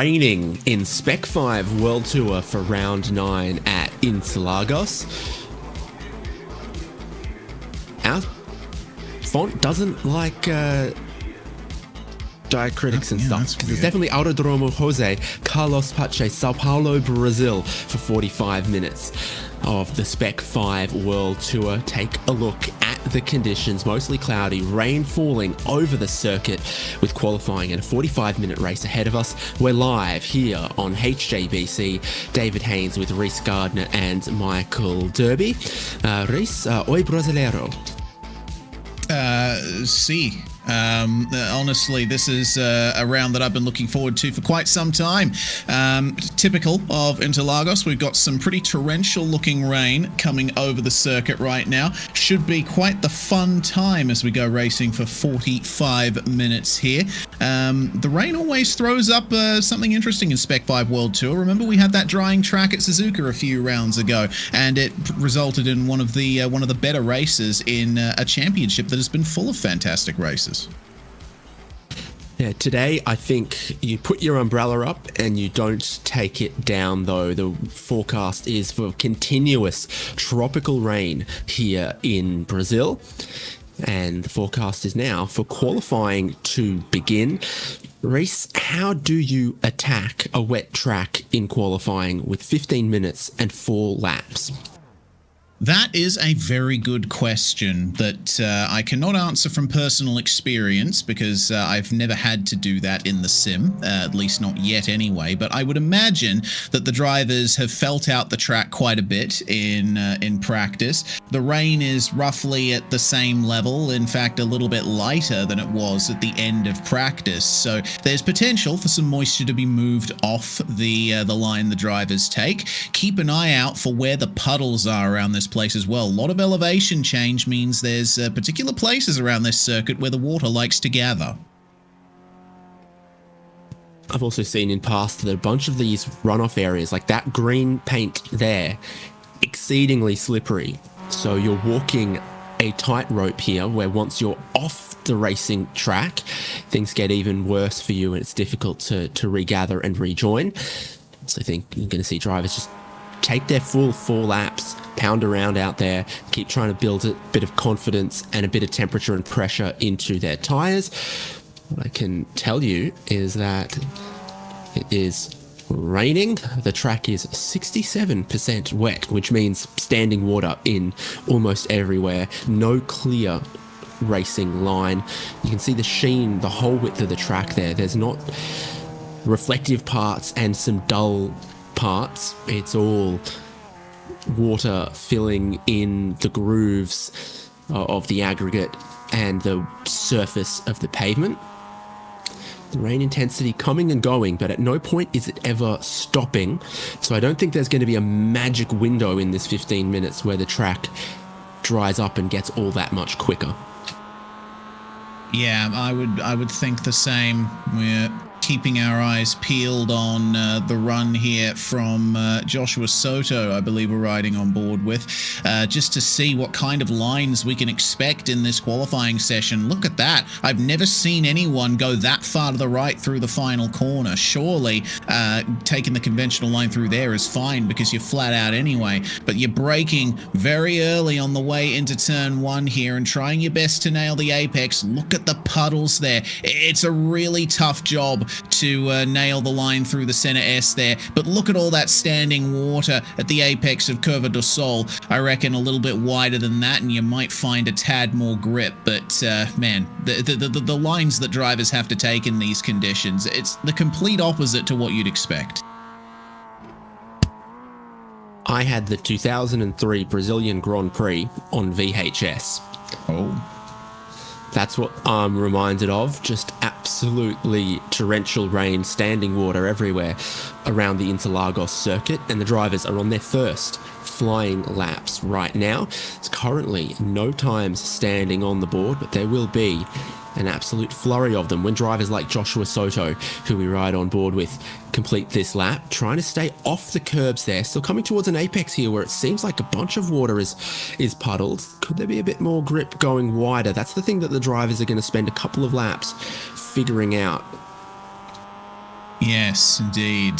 raining in Spec-5 World Tour for round 9 at Interlagos. Our font doesn't like diacritics and stuff, because it's definitely Aerodromo Jose Carlos Pache, Sao Paulo, Brazil, for 45 minutes of the Spec-5 World Tour. Take a look at the conditions. Mostly cloudy, rain falling over the circuit, with qualifying and a 45-minute race ahead of us. We're live here on HJBC. David Haynes with Reese Gardner and Michael Derby. Reese, oi brasileiro. See. Honestly, this is a round that I've been looking forward to for quite some time. Typical of Interlagos, we've got some pretty torrential looking rain coming over the circuit right now. Should be quite the fun time as we go racing for 45 minutes here. The rain always throws up something interesting in Spec-5 World Tour. Remember, we had that drying track at Suzuka a few rounds ago, and it resulted in one of the better races in a championship that has been full of fantastic races. Yeah, today I think you put your umbrella up and you don't take it down, though. The forecast is for continuous tropical rain here in Brazil, and the forecast is now for qualifying to begin. Reese, how do you attack a wet track in qualifying with 15 minutes and 4 laps? That is a very good question that I cannot answer from personal experience, because I've never had to do that in the sim, at least not yet anyway. But I would imagine that the drivers have felt out the track quite a bit in practice. The rain is roughly at the same level, in fact a little bit lighter than it was at the end of practice. So there's potential for some moisture to be moved off the line the drivers take. Keep an eye out for where the puddles are around this place as well. A lot of elevation change means there's particular places around this circuit where the water likes to gather. I've also seen in past that a bunch of these runoff areas, like that green paint there, exceedingly slippery. So you're walking a tightrope here, where once you're off the racing track, things get even worse for you and it's difficult to regather and rejoin. So I think you're going to see drivers just take their full 4 laps, pound around out there, keep trying to build a bit of confidence and a bit of temperature and pressure into their tyres. What I can tell you is that it is raining. The track is 67% wet, which means standing water in almost everywhere. No clear racing line. You can see the sheen the whole width of the track there. There's not reflective parts and some dull parts. It's all water filling in the grooves of the aggregate and the surface of the pavement. The rain intensity coming and going, but at no point is it ever stopping. So I don't think there's going to be a magic window in this 15 minutes where the track dries up and gets all that much quicker. Yeah, I would think the same. We're keeping our eyes peeled on the run here from Joshua Soto, I believe we're riding on board with, just to see what kind of lines we can expect in this qualifying session. Look at that. I've never seen anyone go that far to the right through the final corner. Surely taking the conventional line through there is fine because you're flat out anyway, but you're braking very early on the way into turn 1 here and trying your best to nail the apex. Look at the puddles there. It's a really tough job to nail the line through the center S there, but look at all that standing water at the apex of Curva do Sol. I reckon a little bit wider than that and you might find a tad more grip, but man, the lines that drivers have to take in these conditions, it's the complete opposite to what you'd expect. I had the 2003 Brazilian Grand Prix on VHS. Oh. That's what I'm reminded of. Just absolutely torrential rain, standing water everywhere around the Interlagos circuit, and the drivers are on their first flying laps right now. There's currently no times standing on the board, but there will be an absolute flurry of them when drivers like Joshua Soto, who we ride on board with, complete this lap, trying to stay off the curbs there. Still coming towards an apex here where it seems like a bunch of water is puddled. Could there be a bit more grip going wider? That's the thing that the drivers are going to spend a couple of laps figuring out. Yes, indeed.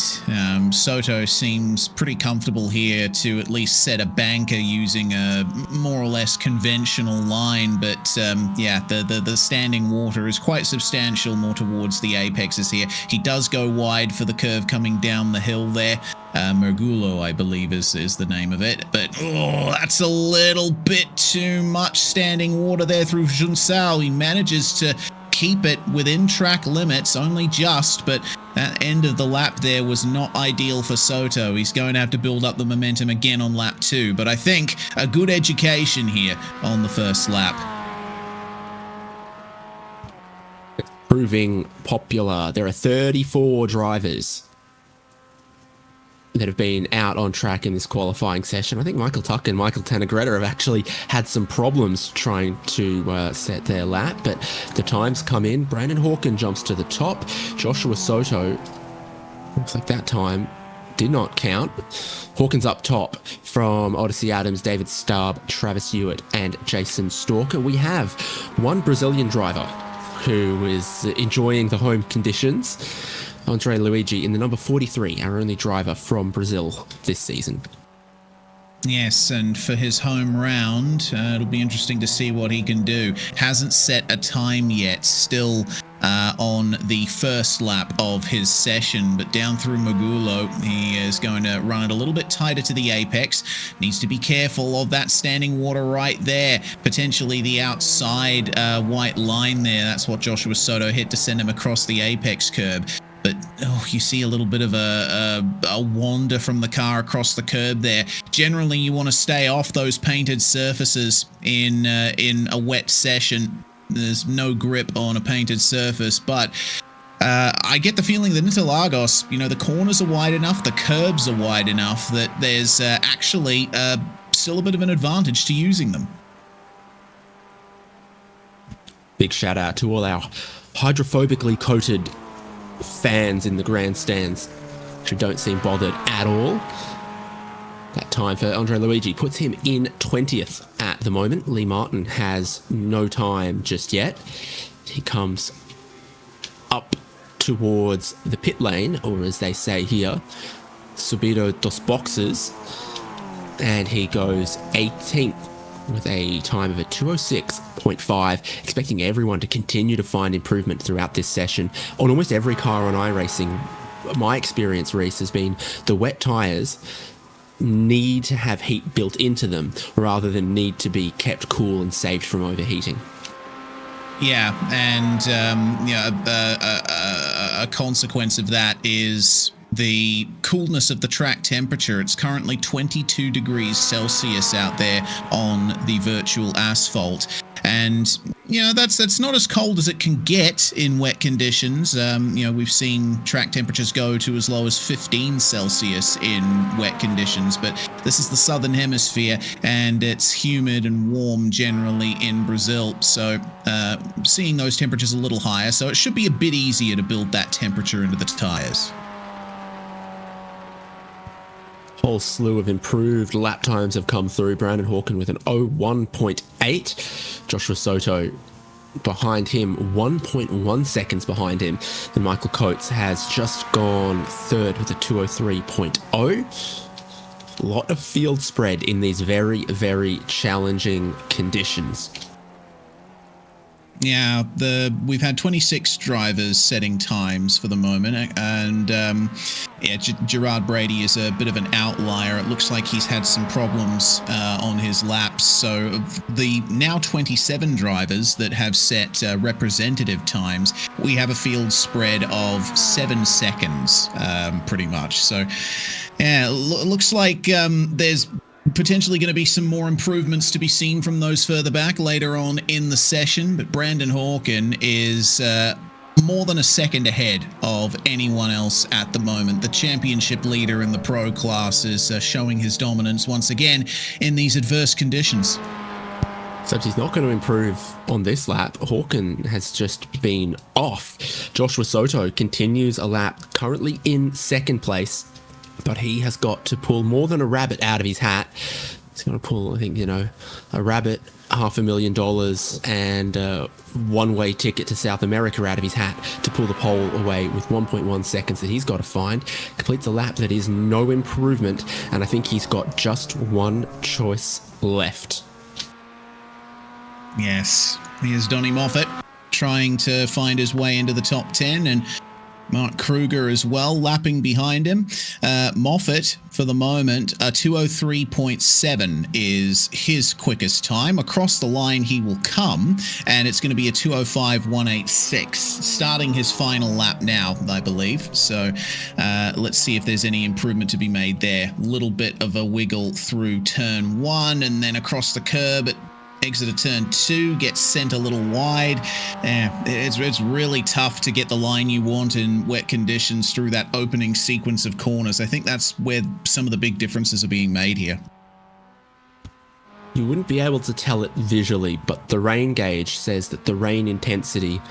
Soto seems pretty comfortable here to at least set a banker using a more or less conventional line, but yeah, the standing water is quite substantial more towards the apexes here. He does go wide for the curve coming down the hill there. Mergulo, I believe, is the name of it. But, oh, that's a little bit too much standing water there through Junsao. He manages to keep it within track limits, only just, but that end of the lap there was not ideal for Soto. He's going to have to build up the momentum again on lap 2, but I think a good education here on the first lap. It's proving popular. There are 34 drivers that have been out on track in this qualifying session. I think Michael Tuck and Michael Tanagretta have actually had some problems trying to set their lap, but the times come in. Brandon Hawken jumps to the top. Joshua Soto, looks like that time did not count. Hawkins up top from Odyssey Adams, David Starb, Travis Hewitt, and Jason Stalker. We have one Brazilian driver who is enjoying the home conditions. Andre Luigi in the number 43, our only driver from Brazil this season. Yes, and for his home round, it'll be interesting to see what he can do. Hasn't set a time yet, still on the first lap of his session, but down through Magulo, he is going to run it a little bit tighter to the apex. Needs to be careful of that standing water right there. Potentially the outside white line there. That's what Joshua Soto hit to send him across the apex curb. But, oh, you see a little bit of a wander from the car across the curb there. Generally, you want to stay off those painted surfaces in a wet session. There's no grip on a painted surface, but I get the feeling that Interlagos, the corners are wide enough, the curbs are wide enough that there's actually still a bit of an advantage to using them. Big shout out to all our hydrophobically coated fans in the grandstands who don't seem bothered at all. That time for Andre Luigi puts him in 20th at the moment. Lee Martin has no time just yet. He comes up towards the pit lane, or as they say here, subido dos boxes, and he goes 18th with a time of a 2:06.5, expecting everyone to continue to find improvement throughout this session. On almost every car on iRacing, my experience, Reese, has been the wet tyres need to have heat built into them rather than need to be kept cool and saved from overheating. Yeah, and a consequence of that is the coolness of the track temperature. It's currently 22 degrees Celsius out there on the virtual asphalt. And, that's not as cold as it can get in wet conditions. We've seen track temperatures go to as low as 15 Celsius in wet conditions, but this is the southern hemisphere and it's humid and warm generally in Brazil. So seeing those temperatures a little higher, so it should be a bit easier to build that temperature into the tires. Whole slew of improved lap times have come through. Brandon Hawken with an 01.8. Joshua Soto behind him, 1.1 seconds behind him. And Michael Coates has just gone third with a 2:03.0. A lot of field spread in these very, very challenging conditions. Yeah, we've had 26 drivers setting times for the moment, and Gerard Brady is a bit of an outlier. It looks like he's had some problems on his laps. So of the now 27 drivers that have set representative times, we have a field spread of 7 seconds, pretty much. So, yeah, it looks like there's potentially going to be some more improvements to be seen from those further back later on in the session, but Brandon Hawken is more than a second ahead of anyone else at the moment. The championship leader in the pro class is showing his dominance once again in these adverse conditions. Except he's not going to improve on this lap. Hawken has just been off. Joshua Soto continues a lap, currently in second place, but he has got to pull more than a rabbit out of his hat. He's going to pull, I think, a rabbit $500,000 and a one-way ticket to South America out of his hat to pull the pole away with 1.1 seconds that he's got to find. Completes a lap that is no improvement, and I think he's got just one choice left. Yes, here's Donnie Moffat trying to find his way into the top 10, and Mark Kruger as well, lapping behind him. Moffat, for the moment, 2:03.7 is his quickest time. Across the line he will come, and it's going to be a 2:05.186, starting his final lap now, I believe. So let's see if there's any improvement to be made there. Little bit of a wiggle through turn 1, and then across the curb at exit of turn 2, gets sent a little wide. It's really tough to get the line you want in wet conditions through that opening sequence of corners. I think that's where some of the big differences are being made here. You wouldn't be able to tell it visually, but the rain gauge says that the rain intensity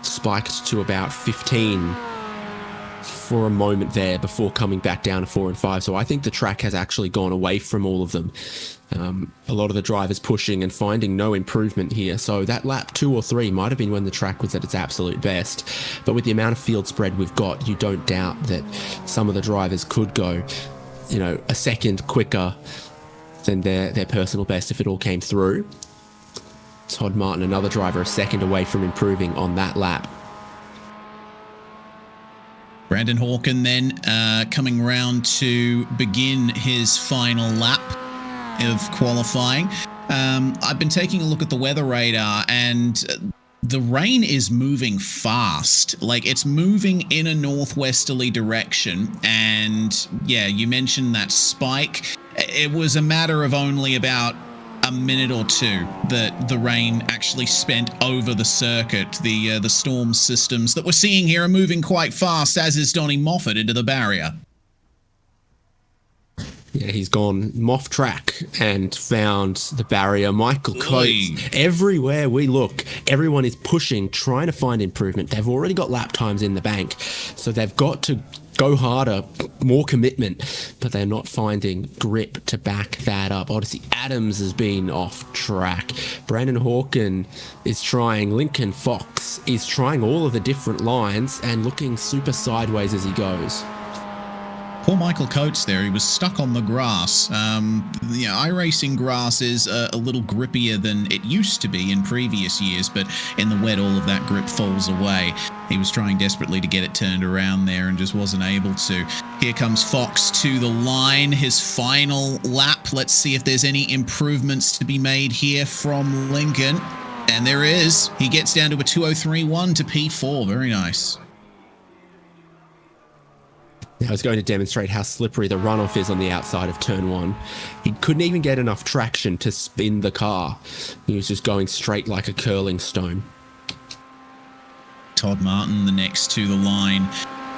spiked to about 15 for a moment there before coming back down to 4 and 5. So I think the track has actually gone away from all of them. A lot of the drivers pushing and finding no improvement here. So that lap 2 or 3 might have been when the track was at its absolute best. But with the amount of field spread we've got, you don't doubt that some of the drivers could go, a second quicker than their personal best if it all came through. Todd Martin, another driver, a second away from improving on that lap. Brandon Hawken then coming round to begin his final lap of qualifying. I've been taking a look at the weather radar, and the rain is moving fast. Like, it's moving in a northwesterly direction. And yeah, you mentioned that spike. It was a matter of only about a minute or two that the rain actually spent over the circuit. The storm systems that we're seeing here are moving quite fast, as is Donnie Moffat into the barrier. Yeah, he's gone off track and found the barrier. Michael Coates, everywhere we look, everyone is pushing, trying to find improvement. They've already got lap times in the bank, so they've got to go harder, more commitment, but they're not finding grip to back that up. Odyssey Adams has been off track. Brandon Hawken is trying. Lincoln Fox is trying all of the different lines and looking super sideways as he goes. Poor Michael Coates there. He was stuck on the grass. iRacing grass is a little grippier than it used to be in previous years, but in the wet, all of that grip falls away. He was trying desperately to get it turned around there and just wasn't able to. Here comes Fox to the line, his final lap. Let's see if there's any improvements to be made here from Lincoln. And there is. He gets down to a 2:03.1 to P4. Very nice. I was going to demonstrate how slippery the runoff is on the outside of turn 1. He couldn't even get enough traction to spin the car. He was just going straight like a curling stone. Todd Martin, the next to the line.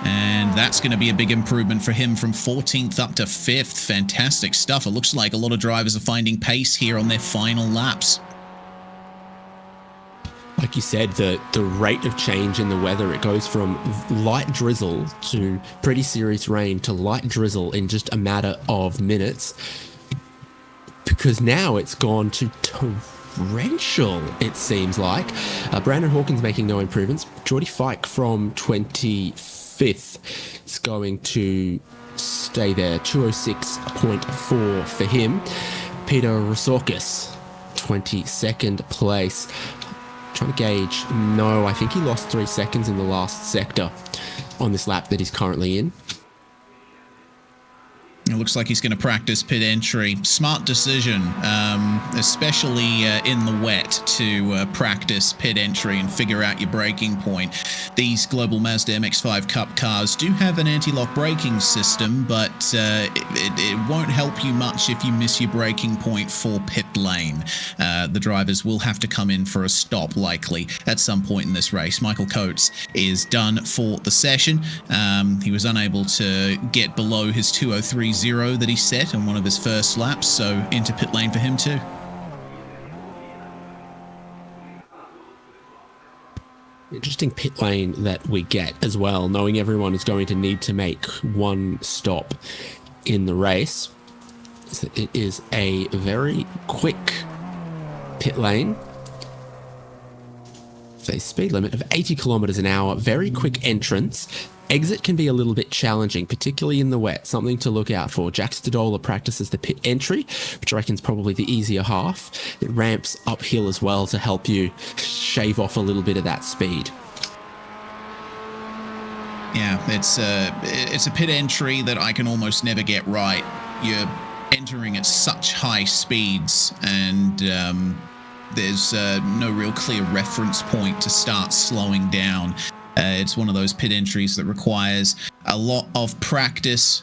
And that's going to be a big improvement for him from 14th up to 5th. Fantastic stuff. It looks like a lot of drivers are finding pace here on their final laps. Like you said, the rate of change in the weather, it goes from light drizzle to pretty serious rain to light drizzle in just a matter of minutes. Because now it's gone to torrential, it seems like. Brandon Hawkins making no improvements. Geordie Fike from 25th is going to stay there. 2:06.4 for him. Peter Roussorkis, 22nd place. Trying to gauge. No, I think he lost 3 seconds in the last sector on this lap that he's currently in. It looks like he's going to practice pit entry. Smart decision, especially in the wet, to practice pit entry and figure out your braking point. These Global Mazda MX-5 Cup cars do have an anti-lock braking system, but it won't help you much if you miss your braking point for pit lane. The drivers will have to come in for a stop, likely, at some point in this race. Michael Coates is done for the session. He was unable to get below his 2:03.0 that he set on one of his first laps, so into pit lane for him too. Interesting pit lane that we get as well, knowing everyone is going to need to make one stop in the race. So it is a very quick pit lane. A speed limit of 80 kilometers an hour, very quick entrance. Exit can be a little bit challenging, particularly in the wet. Something to look out for. Jack Stadola practices the pit entry, which I reckon is probably the easier half. It ramps uphill as well to help you shave off a little bit of that speed. Yeah, it's a pit entry that I can almost never get right. You're entering at such high speeds, and there's no real clear reference point to start slowing down. It's one of those pit entries that requires a lot of practice,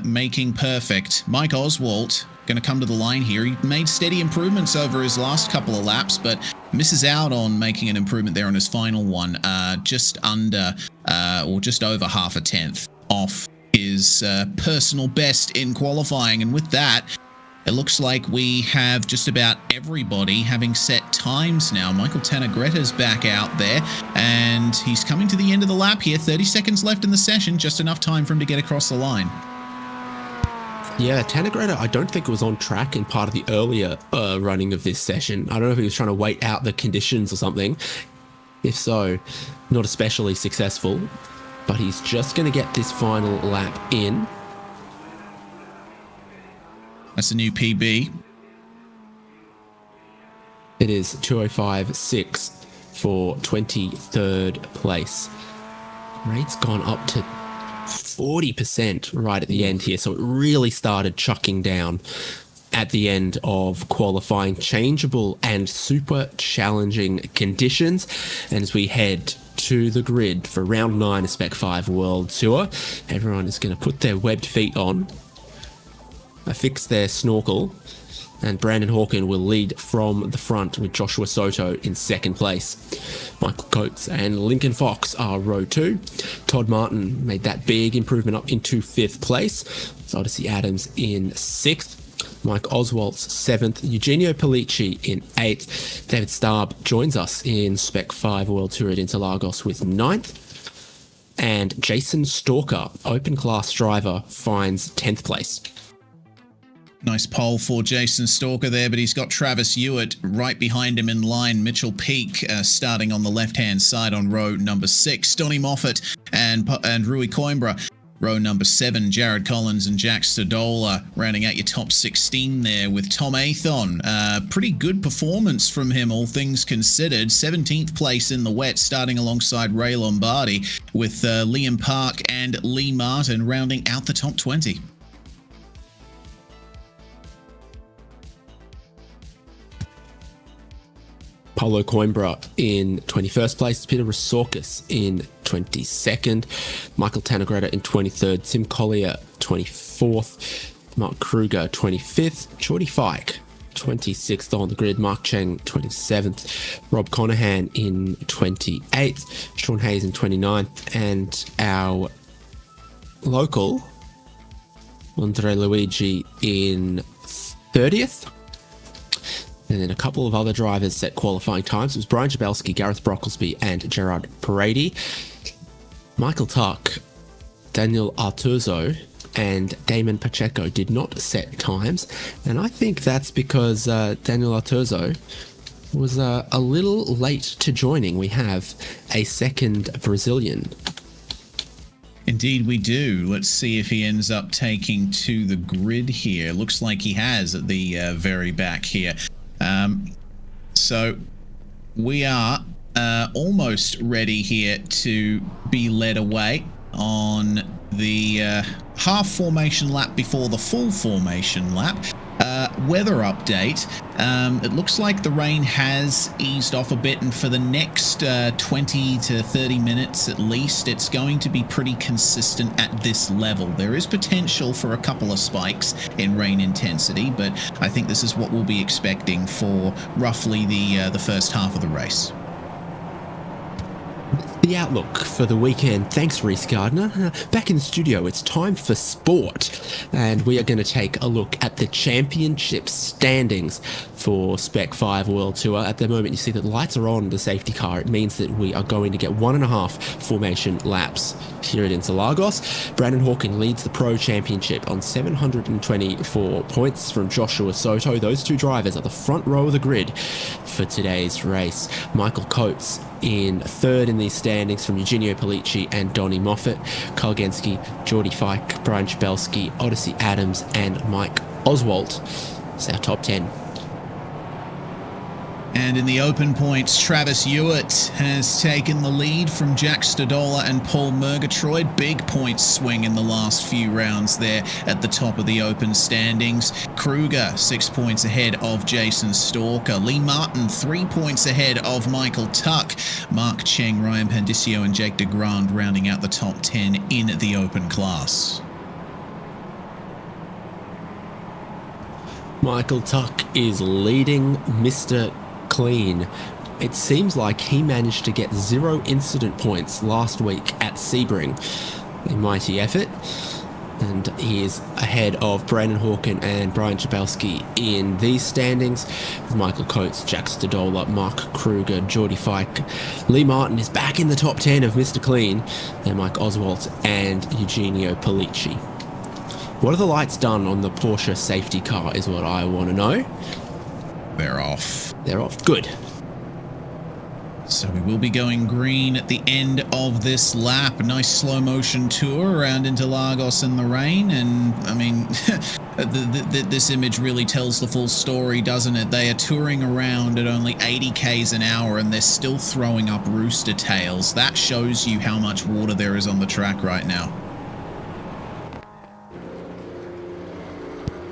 making perfect. Mike Oswalt going to come to the line here. He made steady improvements over his last couple of laps, but misses out on making an improvement there on his final one, just under or just over half a tenth off his personal best in qualifying. And with that, it looks like we have just about everybody having set times now. Michael Tanagretta's back out there, and he's coming to the end of the lap here. 30 seconds left in the session, just enough time for him to get across the line. Yeah, Tanagretta, I don't think was on track in part of the earlier running of this session. I don't know if he was trying to wait out the conditions or something. If so, not especially successful, but he's just going to get this final lap in. That's a new PB. It is 2:05.6 for 23rd place. Rate's gone up to 40% right at the end here, so it really started chucking down at the end of qualifying. Changeable and super challenging conditions, and as we head to the grid for round 9 of Spec-5 World Tour, everyone is going to put their webbed feet on, affix their snorkel, and Brandon Hawken will lead from the front with Joshua Soto in second place. Michael Coates and Lincoln Fox are row 2. Todd Martin made that big improvement up into 5th place. Odyssey Adams in 6th. Mike Oswalt's 7th. Eugenio Pellicci in 8th. David Starb joins us in Spec-5 World Tour at Interlagos with 9th. And Jason Stalker, open class driver, finds 10th place. Nice pole for Jason Stalker there, but he's got Travis Hewitt right behind him in line. Mitchell Peak starting on the left-hand side on row number 6. Donnie Moffat and Rui Coimbra, row number 7. Jared Collins and Jack Stadola rounding out your top 16 there with Tom Athon. Pretty good performance from him, all things considered. 17th place in the wet, starting alongside Ray Lombardi, with Liam Park and Lee Martin rounding out the top 20. Paulo Coimbra in 21st place, Peter Resorkis in 22nd, Michael Tanagretta in 23rd, Tim Collier 24th, Mark Kruger 25th, Jordy Fike 26th on the grid, Mark Cheng 27th, Rob Conahan in 28th, Sean Hayes in 29th, and our local Andre Luigi in 30th. And then a couple of other drivers set qualifying times. It was Brian Jabelski, Gareth Brocklesby, and Gerard Brady. Michael Tuck, Daniel Artuzo, and Damon Pacheco did not set times. And I think that's because Daniel Artuzo was a little late to joining. We have a second Brazilian. Indeed we do. Let's see if he ends up taking to the grid here. Looks like he has at the very back here. So we are almost ready here to be led away on the half formation lap before the full formation lap. Weather update. It looks like the rain has eased off a bit, and for the next 20 to 30 minutes at least, it's going to be pretty consistent at this level. There is potential for a couple of spikes in rain intensity, but I think this is what we'll be expecting for roughly the first half of the race. The outlook for the weekend. Thanks, Reese Gardner. Back in the studio, it's time for sport, and we are going to take a look at the championship standings for Spec-5 World Tour. At the moment, you see that the lights are on the safety car. It means that we are going to get 1.5 formation laps here at Interlagos. Brandon Hawken leads the Pro Championship on 724 points from Joshua Soto. Those two drivers are the front row of the grid for today's race. Michael Coates in third in these standings from Eugenio Pollicci and Donnie Moffat. Kyle Genske, Geordie Fike, Brian Chabelski, Odyssey Adams and Mike Oswalt. It's our top 10. And in the open points, Travis Hewitt has taken the lead from Jack Stodola and Paul Murgatroyd. Big points swing in the last few rounds there at the top of the open standings. Kruger 6 points ahead of Jason Stalker. Lee Martin 3 points ahead of Michael Tuck. Mark Cheng, Ryan Pandicio and Jake DeGrand rounding out the top 10 in the open class. Michael Tuck is leading Mr. Clean. It seems like he managed to get 0 incident points last week at Sebring. A mighty effort. And he is ahead of Brandon Hawken and Brian Chabelski in these standings. Michael Coates, Jack Stodola, Mark Kruger, Geordie Fike. Lee Martin is back in the top 10 of Mr. Clean. And Mike Oswalt and Eugenio Pollicci. What have the lights done on the Porsche safety car is what I want to know. They're off. They're off. Good. So we will be going green at the end of this lap. A nice slow motion tour around Interlagos in the rain. And I mean, this image really tells the full story, doesn't it? They are touring around at only 80 k's an hour and they're still throwing up rooster tails. That shows you how much water there is on the track right now.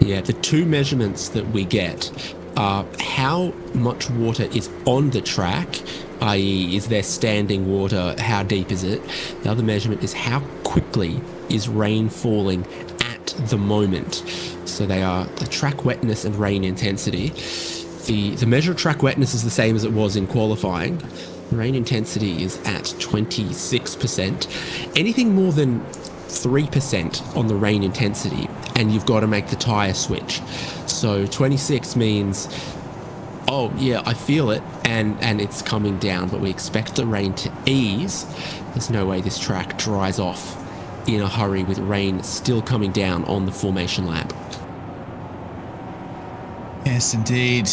Yeah, the two measurements that we get are how much water is on the track, i.e. is there standing water, how deep is it? The other measurement is how quickly is rain falling at the moment. So they are the track wetness and rain intensity. The measure of track wetness is the same as it was in qualifying. Rain intensity is at 26%. Anything more than 3% on the rain intensity and you've got to make the tyre switch. So 26 means, oh yeah, I feel it and it's coming down, but we expect the rain to ease. There's no way this track dries off in a hurry with rain still coming down on the formation lap. Yes, indeed.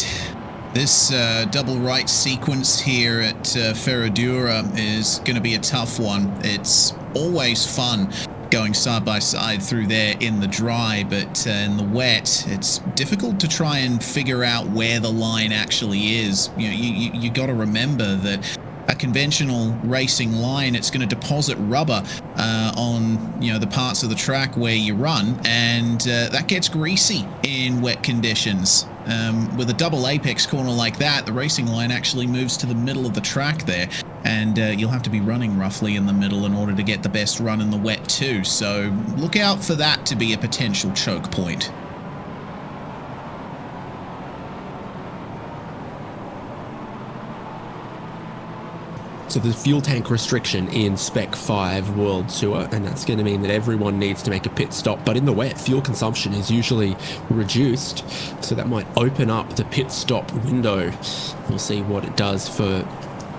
This double right sequence here at Ferradura is going to be a tough one. It's always fun going side by side through there in the dry, but in the wet, it's difficult to try and figure out where the line actually is. You know, you got to remember that a conventional racing line, it's going to deposit rubber on, you know, the parts of the track where you run, and that gets greasy in wet conditions. With a double apex corner like that, the racing line actually moves to the middle of the track there, and you'll have to be running roughly in the middle in order to get the best run in the wet too. So look out for that to be a potential choke point. So there's fuel tank restriction in Spec-5 World Tour, and that's going to mean that everyone needs to make a pit stop. But in the wet, fuel consumption is usually reduced, so that might open up the pit stop window. We'll see what it does for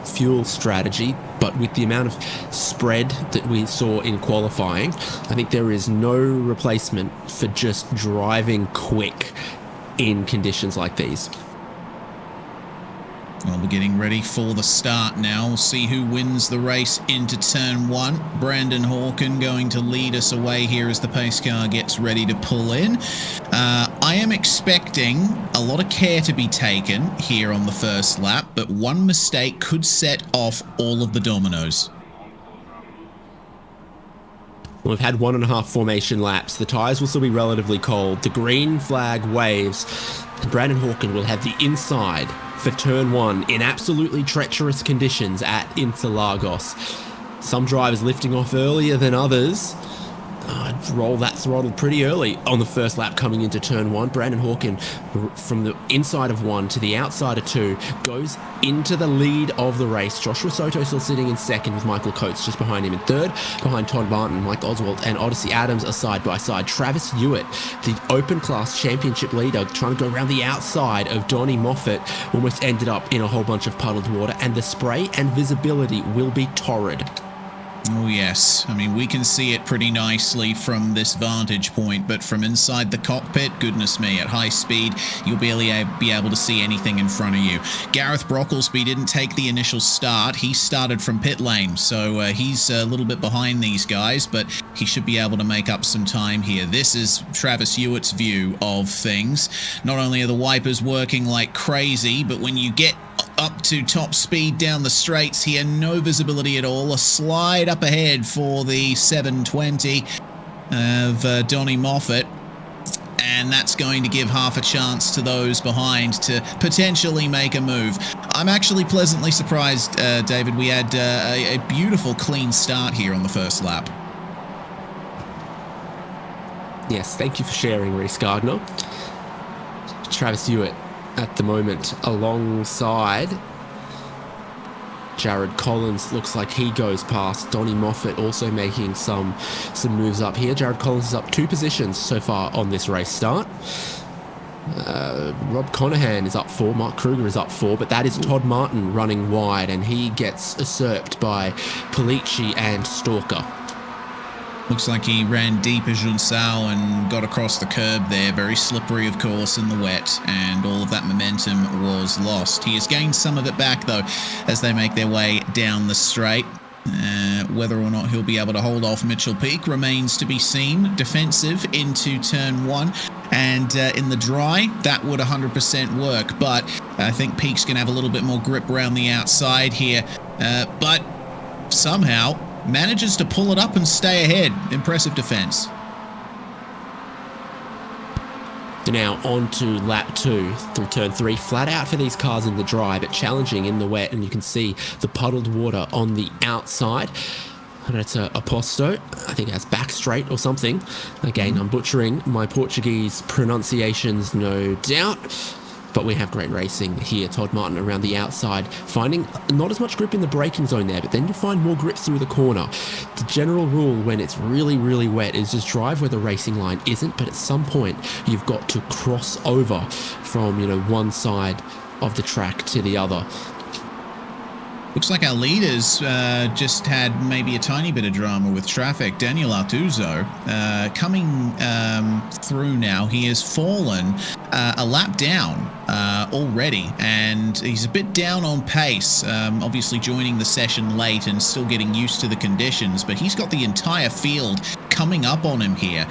fuel strategy, but with the amount of spread that we saw in qualifying, I think there is no replacement for just driving quick in conditions like these. Well, we're getting ready for the start now. We'll see who wins the race into turn one. Brandon Hawken going to lead us away here as the pace car gets ready to pull in. I am expecting a lot of care to be taken here on the first lap, but one mistake could set off all of the dominoes. We've had 1.5 formation laps. The tyres will still be relatively cold. The green flag waves. Brandon Hawken will have the inside for turn one in absolutely treacherous conditions at Interlagos. Some drivers lifting off earlier than others. roll that throttle pretty early on the first lap coming into turn 1. Brandon Hawken from the inside of 1 to the outside of 2 goes into the lead of the race. Joshua Soto still sitting in second with Michael Coates just behind him in third. Behind Todd Martin, Mike Oswald and Odyssey Adams are side by side. Travis Hewitt, the open class championship leader, trying to go around the outside of Donnie Moffat, almost ended up in a whole bunch of puddled water, and the spray and visibility will be torrid. Oh yes, I mean we can see it pretty nicely from this vantage point, but from inside the cockpit, goodness me, at high speed you'll barely be able to see anything in front of you. Gareth Brocklesby didn't take the initial start. He started from pit lane, so he's a little bit behind these guys, but he should be able to make up some time here. This is Travis Hewitt's view of things. Not only are the wipers working like crazy, but when you get up to top speed down the straights here, no visibility at all. A slide up ahead for the 720 of Donnie Moffat, and that's going to give half a chance to those behind to potentially make a move. I'm actually pleasantly surprised, David. We had a beautiful clean start here on the first lap. Yes, thank you for sharing, Reese Gardner. Travis Hewitt at the moment alongside Jared Collins. Looks like he goes past Donnie Moffat, also making some moves up here. Jared Collins is up 2 positions so far on this race start. Rob Conahan is up 4, Mark Kruger is up 4, but that is Todd Martin running wide, and he gets usurped by Polici and Stalker. Looks like he ran deep as Junsao and got across the curb there. Very slippery, of course, in the wet, and all of that momentum was lost. He has gained some of it back, though, as they make their way down the straight. Whether or not he'll be able to hold off Mitchell Peak remains to be seen. Defensive into turn 1, and in the dry, that would 100% work, but I think Peak's going to have a little bit more grip around the outside here, but somehow manages to pull it up and stay ahead. Impressive defense. Now on to lap 2 through turn 3. Flat out for these cars in the dry, but challenging in the wet, and you can see the puddled water on the outside. And it's a Posto, I think that's back straight or something. Again, I'm butchering my Portuguese pronunciations, no doubt. But we have great racing here. Todd Martin around the outside, finding not as much grip in the braking zone there, but then you find more grip through the corner. The general rule when it's really, really wet is just drive where the racing line isn't, but at some point you've got to cross over from, one side of the track to the other. Looks like our leaders just had maybe a tiny bit of drama with traffic. Daniel Artuso coming through now. He has fallen a lap down already, and he's a bit down on pace. Obviously joining the session late and still getting used to the conditions, but he's got the entire field coming up on him here.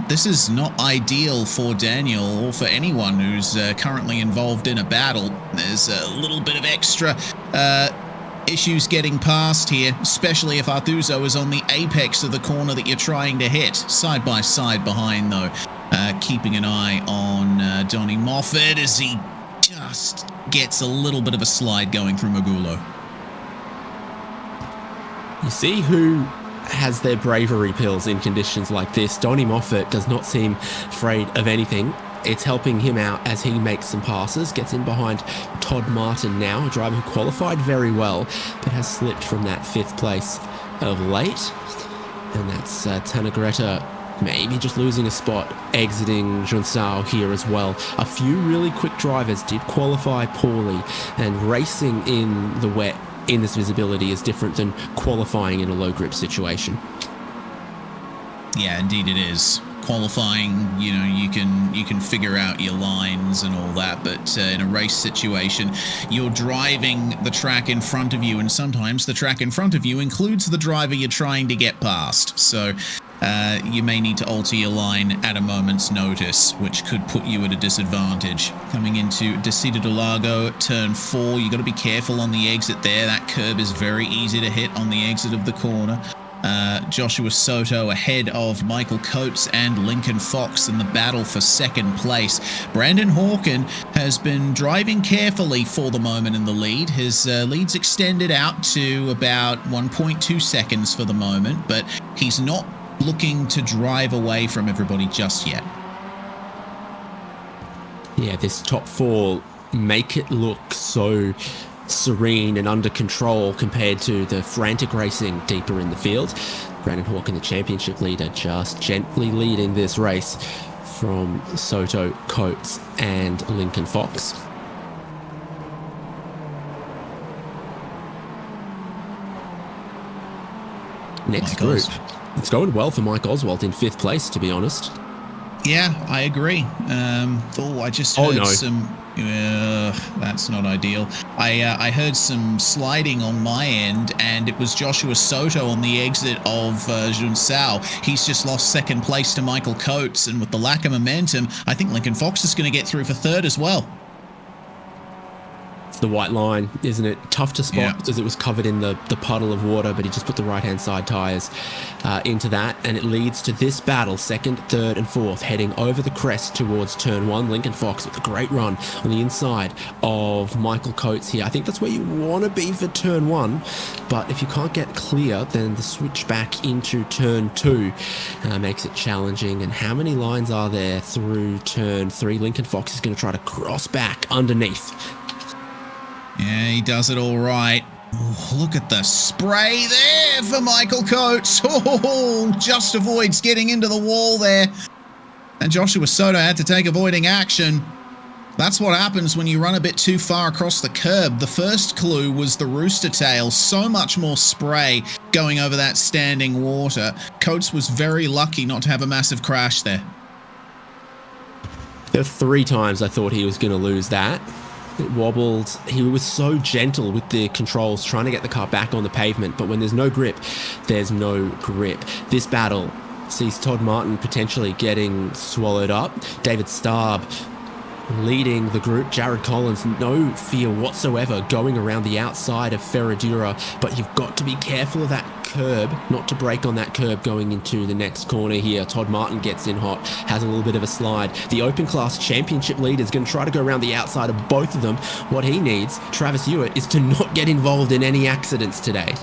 This is not ideal for Daniel or for anyone who's currently involved in a battle. There's a little bit of extra issues getting past here, especially if Artuso is on the apex of the corner that you're trying to hit. Side by side behind, though, keeping an eye on Donnie Moffat as he just gets a little bit of a slide going through Magulo. You see who has their bravery pills in conditions like this. Donnie Moffat does not seem afraid of anything. It's helping him out as he makes some passes, gets in behind Todd Martin now, a driver who qualified very well, but has slipped from that 5th place of late. And that's Tanagretta maybe just losing a spot, exiting Junsao here as well. A few really quick drivers did qualify poorly, and racing in the wet in this visibility is different than qualifying in a low grip situation. Yeah, indeed it is. Qualifying, you can figure out your lines and all that, but in a race situation, you're driving the track in front of you, and sometimes the track in front of you includes the driver you're trying to get past. So you may need to alter your line at a moment's notice, which could put you at a disadvantage. Coming into Descida do Lago, turn 4, you got to be careful on the exit there. That curb is very easy to hit on the exit of the corner. Joshua Soto ahead of Michael Coates and Lincoln Fox in the battle for 2nd place. Brandon Hawken has been driving carefully for the moment in the lead. His lead's extended out to about 1.2 seconds for the moment, but he's not looking to drive away from everybody just yet. Yeah, this top four make it look so serene and under control compared to the frantic racing deeper in the field. Brandon Hawken, the championship leader, just gently leading this race from Soto, Coates and Lincoln Fox. Next group. It's going well for Mike Oswald in 5th place, to be honest. Yeah, I agree. I just heard some... that's not ideal. I heard some sliding on my end, and it was Joshua Soto on the exit of Junsao. He's just lost 2nd place to Michael Coates, and with the lack of momentum, I think Lincoln Fox is going to get through for 3rd as well. It's the white line, isn't it? Tough to spot because it was covered in the puddle of water, but he just put the right-hand side tyres into that, and it leads to this battle, 2nd, 3rd and 4th, heading over the crest towards turn 1. Lincoln Fox with a great run on the inside of Michael Coates here. I think that's where you want to be for turn 1, but if you can't get clear, then the switch back into turn 2 makes it challenging. And how many lines are there through turn 3? Lincoln Fox is going to try to cross back underneath. Yeah, he does it all right. Oh, look at the spray there for Michael Coates. Oh, just avoids getting into the wall there. And Joshua Soto had to take avoiding action. That's what happens when you run a bit too far across the curb. The first clue was the rooster tail. So much more spray going over that standing water. Coates was very lucky not to have a massive crash there. There were 3 times I thought he was going to lose that. It wobbled. He was so gentle with the controls, trying to get the car back on the pavement. But when there's no grip, there's no grip. This battle sees Todd Martin potentially getting swallowed up. David Starb leading the group. Jared Collins, no fear whatsoever, going around the outside of Ferradura. But you've got to be careful of that curb, not to break on that curb going into the next corner here. Todd Martin gets in hot, has a little bit of a slide. The Open Class Championship leader is going to try to go around the outside of both of them. What he needs, Travis Hewitt, is to not get involved in any accidents today.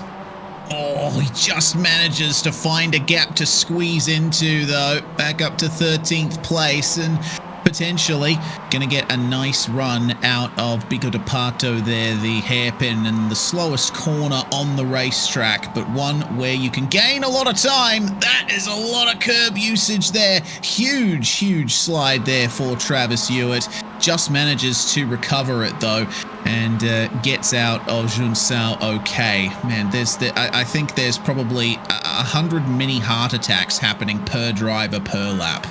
Oh, he just manages to find a gap to squeeze into, though. Back up to 13th place, and potentially going to get a nice run out of Bico de Pato there, the hairpin and the slowest corner on the racetrack, but one where you can gain a lot of time. That is a lot of curb usage there. Huge slide there for Travis Hewitt. Just manages to recover it though, and gets out of Junsao okay. Man, I think there's probably 100 mini heart attacks happening per driver per lap.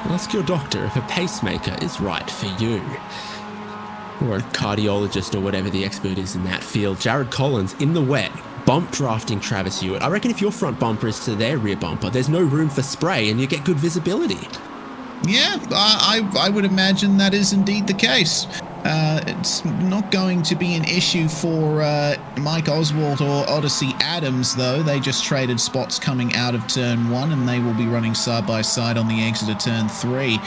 Ask your doctor if a pacemaker is right for you. Or a cardiologist or whatever the expert is in that field. Jared Collins in the wet, bump drafting Travis Hewitt. I reckon if your front bumper is to their rear bumper, there's no room for spray and you get good visibility. Yeah, I would imagine that is indeed the case. It's not going to be an issue for Mike Oswald or Odyssey Adams, though. They just traded spots coming out of turn 1, and they will be running side by side on the exit of turn 3.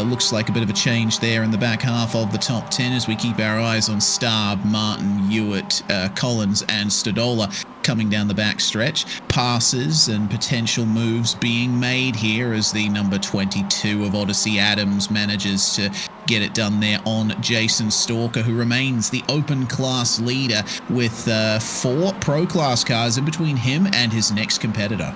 Looks like a bit of a change there in the back half of the top 10 as we keep our eyes on Starb, Martin, Hewitt, Collins, and Stadola coming down the back stretch. Passes and potential moves being made here as the number 22 of Odyssey Adams manages to get it done there on Jason Stalker, who remains the Open Class leader with 4 Pro Class cars in between him and his next competitor.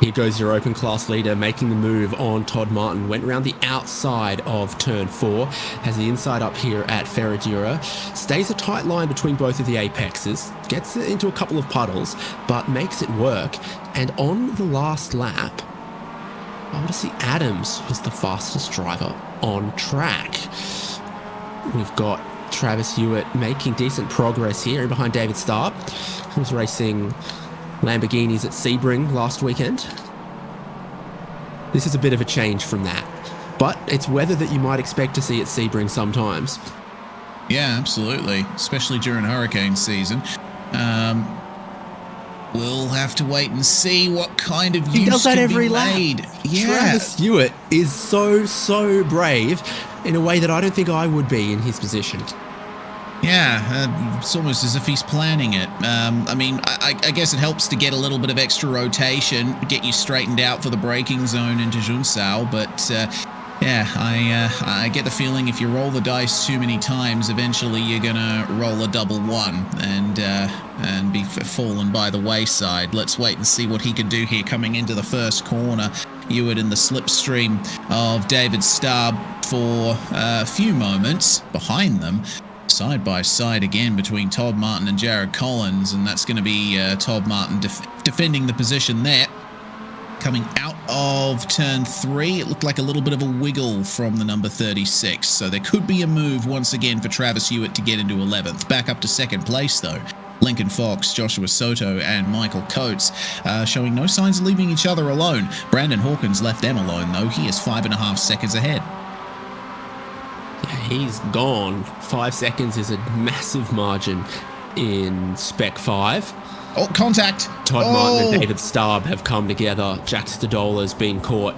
Here goes your Open Class leader making the move on Todd Martin. Went around the outside of turn 4, has the inside up here at Ferradura. Stays a tight line between both of the apexes, gets into a couple of puddles, but makes it work. And on the last lap, Odyssey Adams was the fastest driver on track. We've got Travis Hewitt making decent progress here behind David Starb, who was racing Lamborghinis at Sebring last weekend. This is a bit of a change from that, but it's weather that you might expect to see at Sebring sometimes. Yeah, absolutely, especially during hurricane season. We'll have to wait and see what kind of use does that can every be lap. made. Yeah. Travis Hewitt is so brave in a way that I don't think I would be in his position. Yeah, it's almost as if he's planning it. I mean, I guess it helps to get a little bit of extra rotation, get you straightened out for the braking zone into Junsao, but yeah, I get the feeling if you roll the dice too many times, eventually you're gonna roll a double one and be fallen by the wayside. Let's wait and see what he can do here coming into the first corner. Ewan in the slipstream of David Starb for a few moments behind them. Side by side again between Todd Martin and Jared Collins, and that's going to be Todd Martin defending the position there. Coming out of turn 3, it looked like a little bit of a wiggle from the number 36, so there could be a move once again for Travis Hewitt to get into 11th. Back up to second place though. Lincoln Fox, Joshua Soto, and Michael Coates showing no signs of leaving each other alone. Brandon Hawkins left them alone though. He is 5.5 seconds ahead. He's gone. 5 seconds is a massive margin in Spec-5. Oh, contact! Todd Martin and David Starb have come together. Jack Stadola's been caught.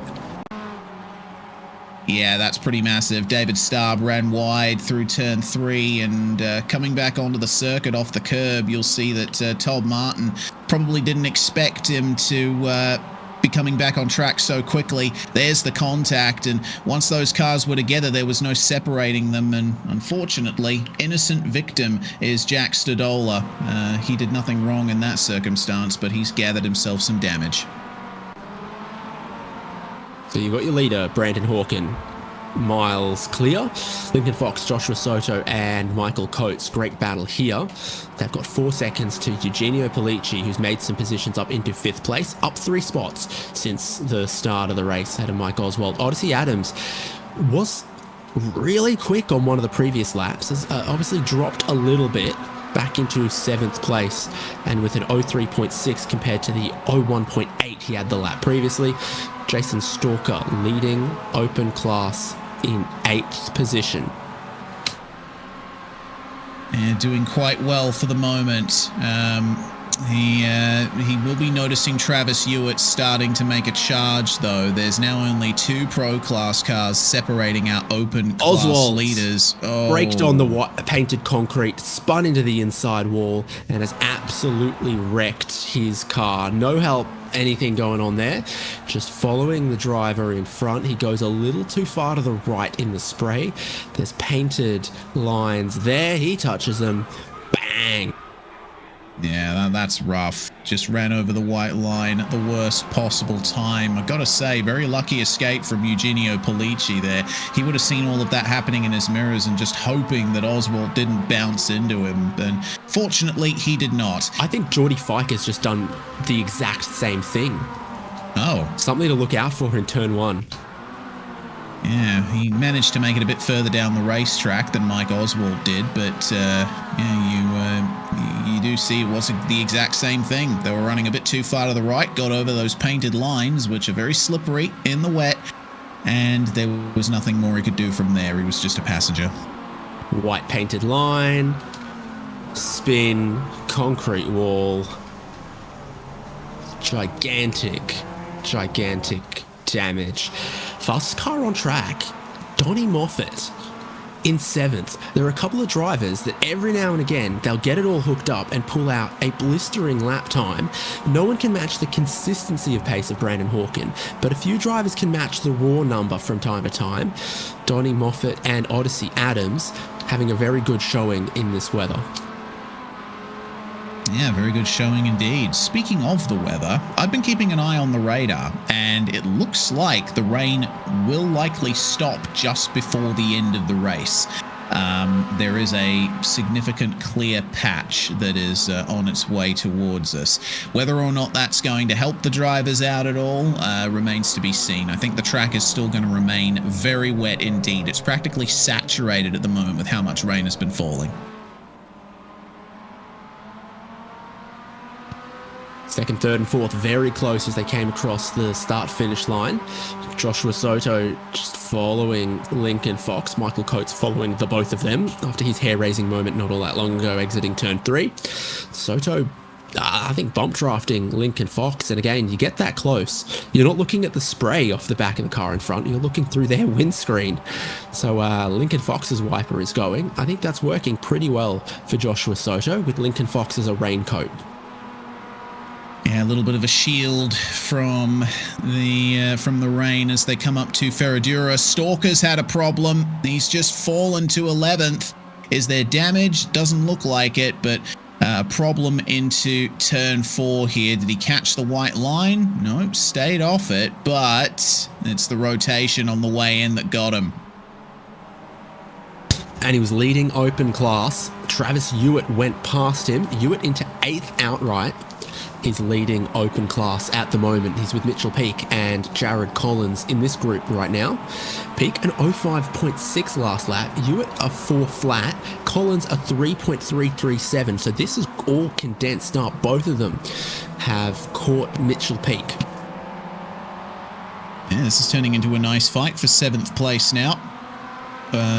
Yeah, that's pretty massive. David Starb ran wide through turn 3 and coming back onto the circuit off the curb, you'll see that Todd Martin probably didn't expect him to be coming back on track so quickly. There's the contact, and once those cars were together, there was no separating them, and unfortunately, innocent victim is Jack Stadola. He did nothing wrong in that circumstance, but he's gathered himself some damage. So you've got your leader, Brandon Hawkin, miles clear. Lincoln Fox, Joshua Soto, and Michael Coates. Great battle here. They've got 4 seconds to Eugenio Polici, who's made some positions up into 5th place, up 3 spots since the start of the race, ahead of Mike Oswald. Odyssey Adams was really quick on one of the previous laps, has obviously dropped a little bit back into 7th place, and with an 03.6 compared to the 01.8 he had the lap previously. Jason Stalker leading open class in 8th position. And doing quite well for the moment. He will be noticing Travis Hewitt starting to make a charge, though. There's now only 2 Pro Class cars separating our open class Oswald leaders. Braked on the painted concrete, spun into the inside wall, and has absolutely wrecked his car. No help, anything going on there. Just following the driver in front. He goes a little too far to the right in the spray. There's painted lines there. He touches them. Bang! Yeah, that's rough. Just ran over the white line at the worst possible time. I gotta say, very lucky escape from Eugenio Polici there. He would have seen all of that happening in his mirrors and just hoping that Oswald didn't bounce into him. And fortunately, he did not. I think Geordie Fike has just done the exact same thing. Oh. Something to look out for in turn 1. Yeah, he managed to make it a bit further down the racetrack than Mike Oswald did, but yeah, you do see it wasn't the exact same thing. They were running a bit too far to the right, got over those painted lines, which are very slippery in the wet, and there was nothing more he could do from there. He was just a passenger. White painted line, spin, concrete wall, gigantic damage. Fastest car on track, Donnie Moffat in 7th. There are a couple of drivers that every now and again, they'll get it all hooked up and pull out a blistering lap time. No one can match the consistency of pace of Brandon Hawkin, but a few drivers can match the raw number from time to time. Donnie Moffat and Odyssey Adams having a very good showing in this weather. Yeah, very good showing indeed. Speaking of the weather, I've been keeping an eye on the radar, and it looks like the rain will likely stop just before the end of the race. There is a significant clear patch that is on its way towards us. Whether or not that's going to help the drivers out at all remains to be seen. I think the track is still going to remain very wet indeed. It's practically saturated at the moment with how much rain has been falling. Second, third, and fourth very close as they came across the start-finish line. Joshua Soto just following Lincoln Fox. Michael Coates following the both of them after his hair-raising moment not all that long ago, exiting turn 3. Soto I think bump drafting Lincoln Fox, and again, you get that close. You're not looking at the spray off the back of the car in front, you're looking through their windscreen. So Lincoln Fox's wiper is going. I think that's working pretty well for Joshua Soto with Lincoln Fox as a raincoat. Yeah, a little bit of a shield from the rain as they come up to Ferradura. Stalker's had a problem. He's just fallen to 11th. Is there damage? Doesn't look like it, but a problem into turn 4 here. Did he catch the white line? Nope, stayed off it, but it's the rotation on the way in that got him. And he was leading open class. Travis Hewitt went past him. Hewitt into 8th outright. Is leading open class at the moment. He's with Mitchell Peake and Jared Collins in this group right now. Peake an 05.6 last lap. Hewitt a 4 flat. Collins a 3.337. So this is all condensed up. Both of them have caught Mitchell Peake. Yeah, this is turning into a nice fight for 7th place now.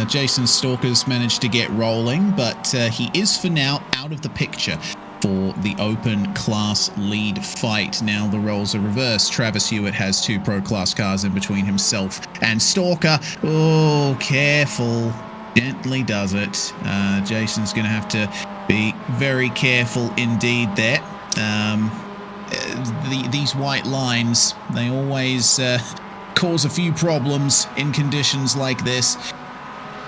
Jason Stalker's managed to get rolling, but he is for now out of the picture for the open class lead fight. Now the roles are reversed. Travis Hewitt has 2 pro class cars in between himself and Stalker. Oh, careful. Gently does it. Jason's going to have to be very careful indeed there. These white lines, they always cause a few problems in conditions like this.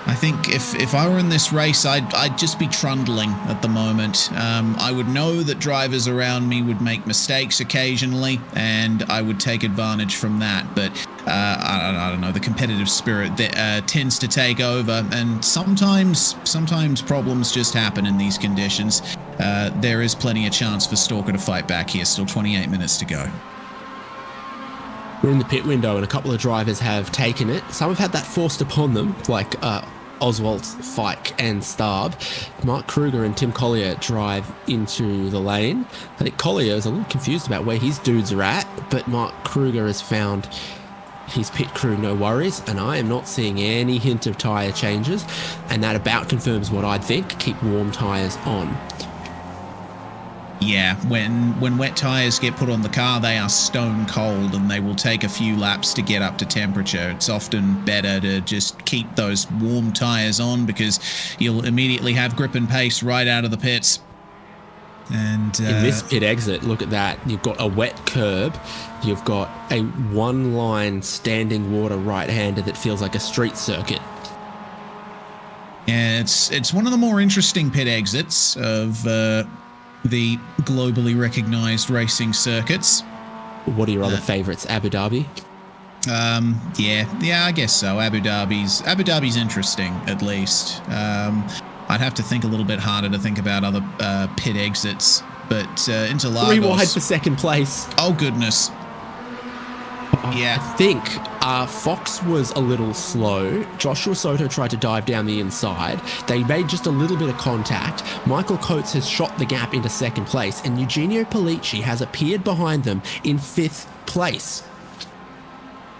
I think if I were in this race, I'd just be trundling at the moment. I would know that drivers around me would make mistakes occasionally, and I would take advantage from that. But I don't know, the competitive spirit that tends to take over, and sometimes problems just happen in these conditions. There is plenty of chance for Stalker to fight back here. Still 28 minutes to go. We're in the pit window and a couple of drivers have taken it. Some have had that forced upon them, like Oswald, Fike and Starb. Mark Kruger and Tim Collier drive into the lane. I think Collier is a little confused about where his dudes are at, but Mark Kruger has found his pit crew no worries, and I am not seeing any hint of tyre changes, and that about confirms what I'd think. Keep warm tyres on. Yeah, when wet tyres get put on the car, they are stone cold and they will take a few laps to get up to temperature. It's often better to just keep those warm tyres on because you'll immediately have grip and pace right out of the pits. And in this pit exit, look at that. You've got a wet curb. You've got a one-line standing water right-hander that feels like a street circuit. Yeah, it's one of the more interesting pit exits of the globally recognized racing circuits. What are your other favorites? Abu Dhabi? Yeah, I guess so. Abu Dhabi's interesting, at least. I'd have to think a little bit harder to think about other pit exits, but Interlagos... 3 wide for second place. Oh, goodness. Yeah. I think Fox was a little slow. Joshua Soto tried to dive down the inside. They made just a little bit of contact. Michael Coates has shot the gap into second place, and Eugenio Pollicci has appeared behind them in 5th place.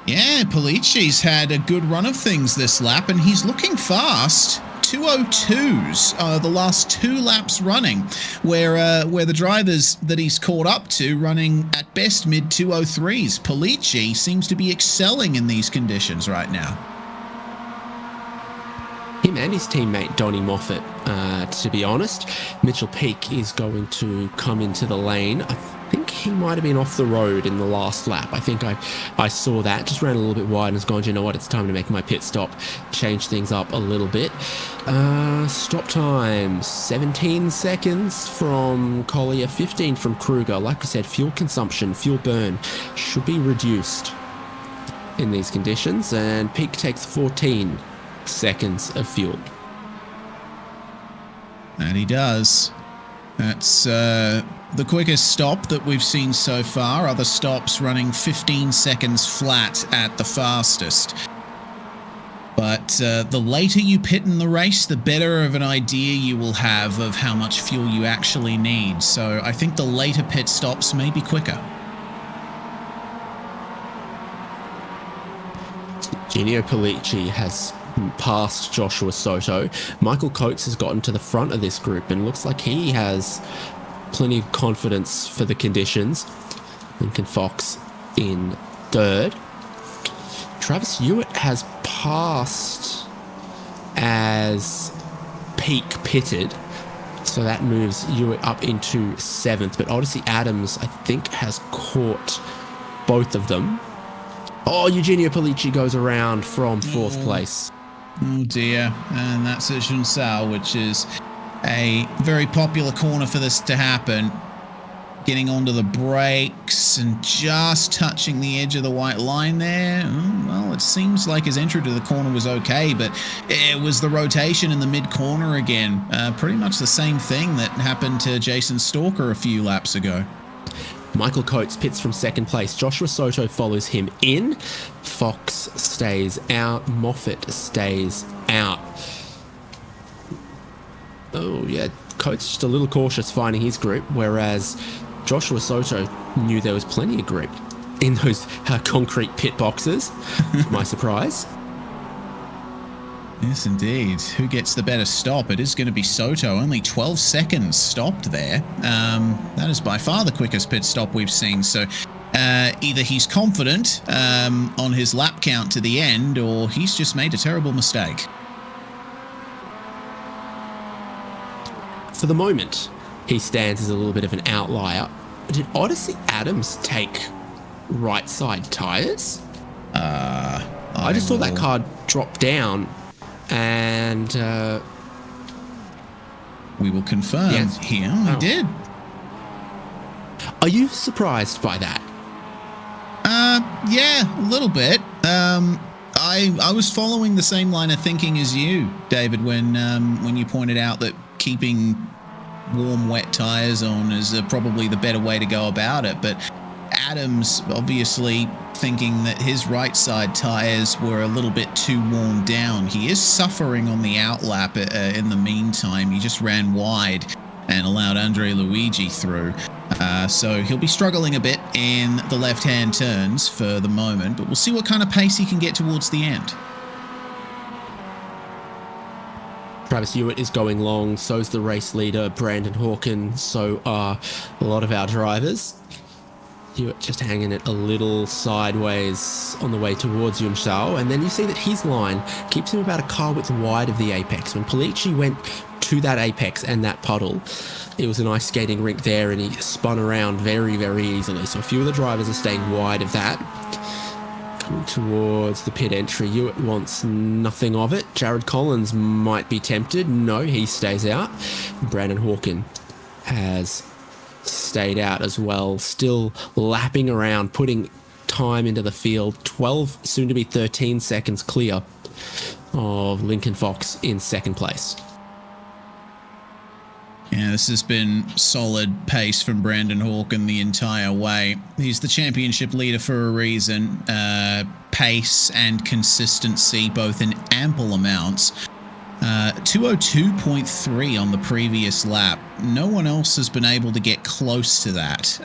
Yeah, Policci's had a good run of things this lap, and he's looking fast. 202s the last 2 laps running, where the drivers that he's caught up to running at best mid 203s. Pollicci seems to be excelling in these conditions right now. Him and his teammate Donnie Moffat, to be honest. Mitchell Peake is going to come into the lane. I think he might have been off the road in the last lap. I think I saw that. Just ran a little bit wide and has gone, you know what, it's time to make my pit stop. Change things up a little bit. Stop time, 17 seconds from Collier, 15 from Kruger. Like I said, fuel consumption, fuel burn should be reduced in these conditions. And Peake takes 14 seconds of fuel. And he does. That's the quickest stop that we've seen so far. Other stops running 15 seconds flat at the fastest. But the later you pit in the race, the better of an idea you will have of how much fuel you actually need. So I think the later pit stops may be quicker. Eugenio Pollicci has past Joshua Soto. Michael Coates has gotten to the front of this group and looks like he has plenty of confidence for the conditions. Lincoln Fox in third. Travis Hewitt has passed as peak pitted, so that moves Hewitt up into seventh. But Odyssey Adams, I think, has caught both of them. Oh, Eugenio Polici goes around from fourth place. Oh dear, and that's at Junsao, which is a very popular corner for this to happen. Getting onto the brakes and just touching the edge of the white line there. Well, it seems like his entry to the corner was okay, but it was the rotation in the mid-corner again. Pretty much the same thing that happened to Jason Stalker a few laps ago. Michael Coates pits from second place. Joshua Soto follows him in. Fox stays out. Moffat stays out. Oh, yeah. Coates just a little cautious finding his group, whereas Joshua Soto knew there was plenty of grip in those concrete pit boxes, to my surprise. Yes, indeed. Who gets the better stop? It is going to be Soto. Only 12 seconds stopped there. That is by far the quickest pit stop we've seen. So either he's confident on his lap count to the end, or he's just made a terrible mistake. For the moment, he stands as a little bit of an outlier. Did Odyssey Adams take right side tyres? I just saw that car drop down, and we will confirm here. He did. Are you surprised by that? Yeah, a little bit. I was following the same line of thinking as you, David, when you pointed out that keeping warm, wet tyres on is probably the better way to go about it. But Adams obviously thinking that his right side tyres were a little bit too worn down. He is suffering on the outlap in the meantime. He just ran wide and allowed Andre Luigi through. So he'll be struggling a bit in the left-hand turns for the moment, but we'll see what kind of pace he can get towards the end. Travis Hewitt is going long, so's the race leader, Brandon Hawken, so are a lot of our drivers. Hewitt just hanging it a little sideways on the way towards Yunsao, and then you see that his line keeps him about a car width wide of the apex. When Polici went to that apex and that puddle, it was an ice skating rink there, and he spun around very, very easily. So a few of the drivers are staying wide of that. Coming towards the pit entry, Hewitt wants nothing of it. Jared Collins might be tempted. No, he stays out. Brandon Hawken has stayed out as well, still lapping around, putting time into the field. 12, soon to be 13 seconds clear of Lincoln Fox in second place. Yeah, this has been solid pace from Brandon Hawken the entire way. He's the championship leader for a reason. Pace and consistency, both in ample amounts. 202.3 on the previous lap. No one else has been able to get close to that.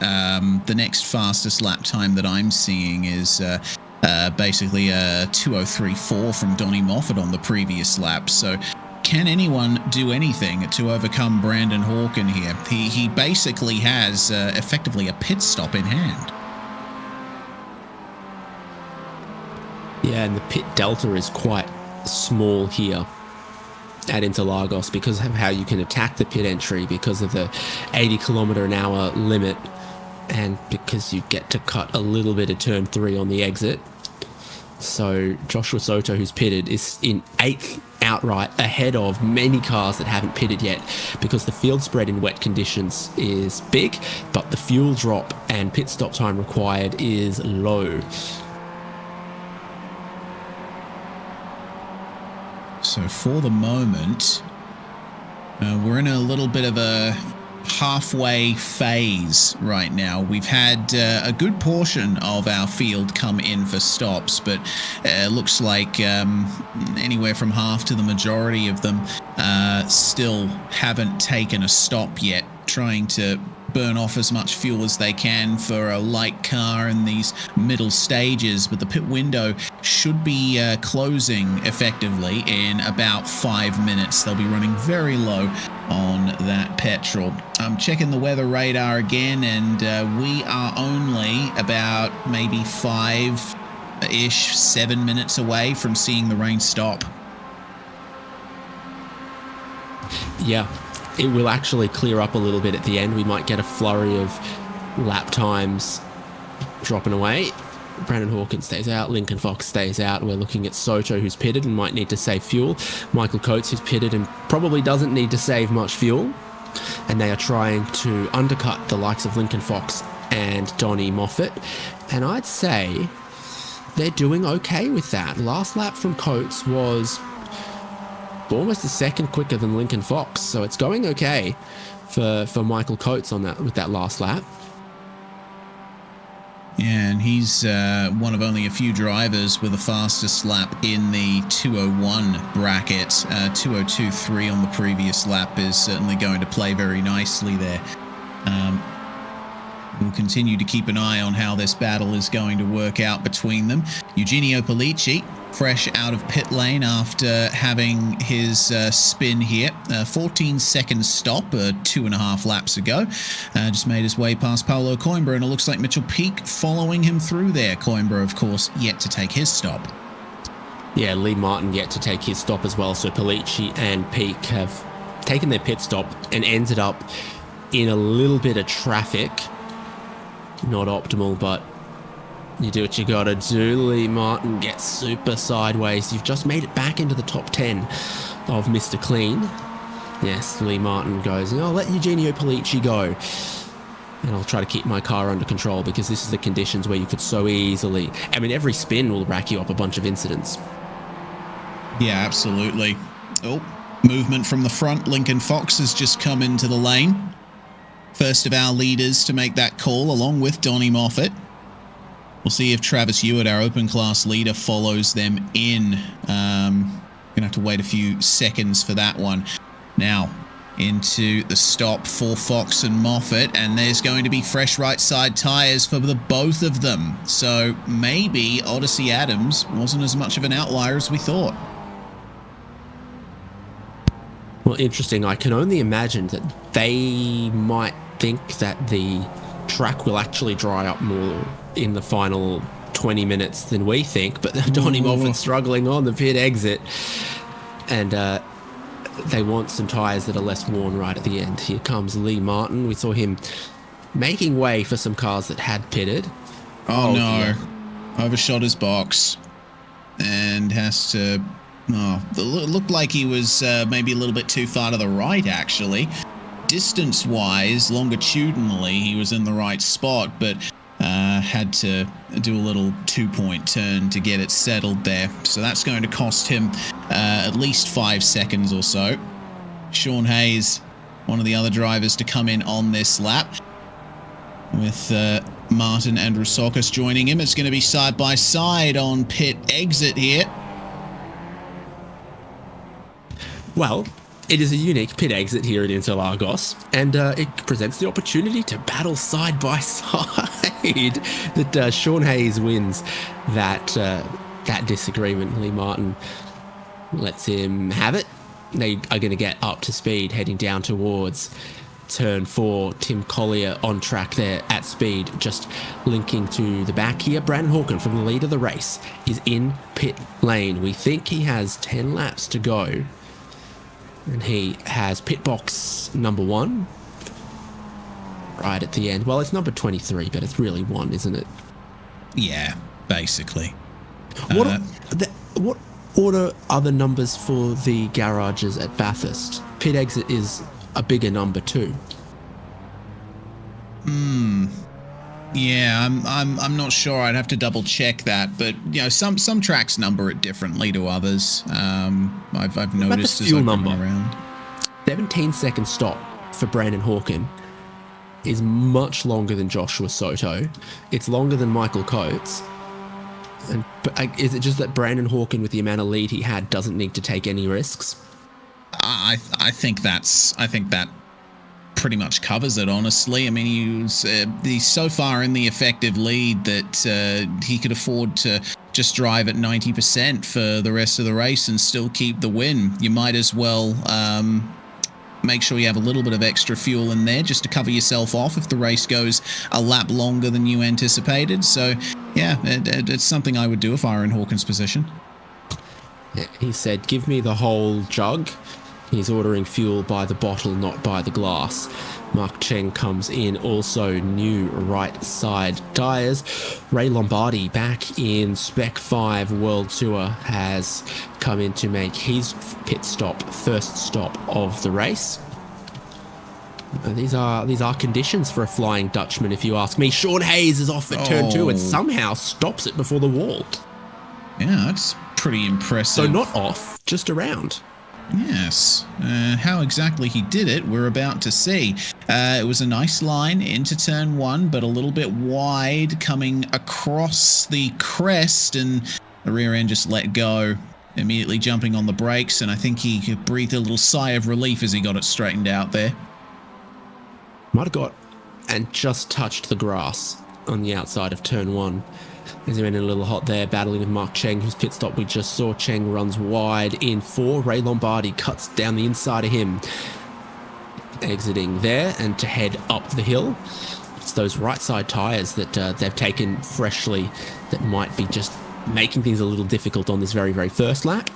The next fastest lap time that I'm seeing is basically a 203.4 from Donnie Moffat on the previous lap. So can anyone do anything to overcome Brandon Hawken here? He basically has effectively a pit stop in hand. Yeah, and the pit delta is quite small here at Interlagos because of how you can attack the pit entry, because of the 80km/h limit, and because you get to cut a little bit of turn 3 on the exit. So Joshua Soto, who's pitted, is in 8th outright, ahead of many cars that haven't pitted yet, because the field spread in wet conditions is big, but the fuel drop and pit stop time required is low. So for the moment, we're in a little bit of a halfway phase right now. We've had a good portion of our field come in for stops, but it looks like anywhere from half to the majority of them still haven't taken a stop yet, trying to burn off as much fuel as they can for a light car in these middle stages, but the pit window should be closing effectively in about 5 minutes. They'll be running very low on that petrol. I'm checking the weather radar again, and we are only about maybe 5-ish, 7 minutes away from seeing the rain stop. Yeah, it will actually clear up a little bit at the end. We might get a flurry of lap times dropping away. Brandon Hawkins stays out, Lincoln Fox stays out. We're looking at Soto, who's pitted and might need to save fuel. Michael Coates, who's pitted and probably doesn't need to save much fuel. And they are trying to undercut the likes of Lincoln Fox and Donnie Moffat. And I'd say they're doing okay with that. Last lap from Coates was almost a second quicker than Lincoln Fox, so it's going okay for Michael Coates on that with that last lap. Yeah, and he's one of only a few drivers with the fastest lap in the 201 bracket. 202.3 on the previous lap is certainly going to play very nicely there. We'll continue to keep an eye on how this battle is going to work out between them. Eugenio Polici, fresh out of pit lane after having his spin here. 14-second stop 2.5 laps ago. Just made his way past Paulo Coimbra, and it looks like Mitchell Peake following him through there. Coimbra, of course, yet to take his stop. Yeah, Lee Martin yet to take his stop as well. So Polici and Peake have taken their pit stop and ended up in a little bit of traffic. Not optimal, but you do what you gotta do. Lee Martin gets super sideways. You've just made it back into the top 10 of Mr. Clean. Yes, Lee Martin goes, I'll let Eugenio Polici go. And I'll try to keep my car under control, because this is the conditions where you could so easily... I mean, every spin will rack you up a bunch of incidents. Yeah, absolutely. Oh, movement from the front. Lincoln Fox has just come into the lane. First of our leaders to make that call, along with Donnie Moffat. We'll see if Travis Hewitt, our open class leader, follows them in. Gonna have to wait a few seconds for that one. Now, into the stop for Fox and Moffat, and there's going to be fresh right side tyres for the both of them. So maybe Odyssey Adams wasn't as much of an outlier as we thought. Well, interesting. I can only imagine that they might think that the track will actually dry up more in the final 20 minutes than we think, but Donnie Moffat's struggling on the pit exit, and they want some tyres that are less worn right at the end. Here comes Lee Martin. We saw him making way for some cars that had pitted. Oh no. Yeah. Overshot his box and has to... Oh, it looked like he was maybe a little bit too far to the right, actually. Distance-wise, longitudinally, he was in the right spot, but had to do a little two-point turn to get it settled there. So that's going to cost him at least 5 seconds or so. Sean Hayes, one of the other drivers to come in on this lap, with Martin and Rousakis joining him. It's going to be side-by-side on pit exit here. Well, it is a unique pit exit here at Interlagos, and it presents the opportunity to battle side by side. That Sean Hayes wins that disagreement. Lee Martin lets him have it. They are going to get up to speed, heading down towards turn 4. Tim Collier on track there at speed, just linking to the back here. Brandon Hawkins, from the lead of the race, is in pit lane. We think he has 10 laps to go. And he has pit box number 1 right at the end. Well, it's number 23, but it's really 1, isn't it? Yeah, basically. What order are the numbers for the garages at Bathurst? Pit exit is a bigger number too. Yeah, I'm not sure. I'd have to double check that, but you know, some tracks number it differently to others. I've noticed as I've been around. 17-second stop for Brandon Hawkins is much longer than Joshua Soto. It's longer than Michael Coates. And is it just that Brandon Hawkins, with the amount of lead he had, doesn't need to take any risks? I think that pretty much covers it, honestly. I mean, he's so far in the effective lead that he could afford to just drive at 90% for the rest of the race and still keep the win. You might as well make sure you have a little bit of extra fuel in there just to cover yourself off if the race goes a lap longer than you anticipated. So, yeah, it's something I would do if I were in Hawkins' position. Yeah, he said, give me the whole jug. He's ordering fuel by the bottle, not by the glass. Mark Cheng comes in, also new right side tyres. Ray Lombardi, back in Spec-5 World Tour, has come in to make his pit stop, first stop of the race. These are conditions for a Flying Dutchman, if you ask me. Sean Hayes is off at turn 2 and somehow stops it before the wall. Yeah, that's pretty impressive. So not off, just around. Yes. How exactly he did it, we're about to see. It was a nice line into turn 1, but a little bit wide coming across the crest, and the rear end just let go, immediately jumping on the brakes, and I think he breathed a little sigh of relief as he got it straightened out there. Might have got and just touched the grass on the outside of turn 1. As he went in a little hot there, battling with Mark Cheng, whose pit stop we just saw. Cheng runs wide in 4. Ray Lombardi cuts down the inside of him, exiting there and to head up the hill. It's those right side tyres that they've taken freshly that might be just making things a little difficult on this very, very first lap.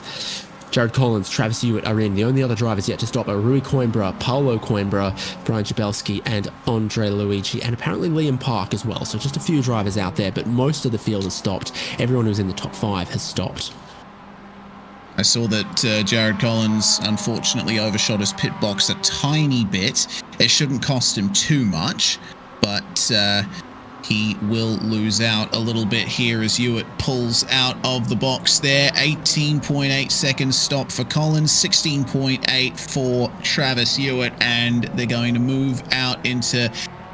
Jared Collins, Travis Hewitt are in. The only other drivers yet to stop are Rui Coimbra, Paulo Coimbra, Brian Jabelski, and Andre Luigi, and apparently Liam Park as well. So just a few drivers out there, but most of the field has stopped. Everyone who's in the top 5 has stopped. I saw that Jared Collins unfortunately overshot his pit box a tiny bit. It shouldn't cost him too much, but he will lose out a little bit here as Hewitt pulls out of the box there. 18.8 seconds stop for Collins, 16.8 for Travis Hewitt, and they're going to move out into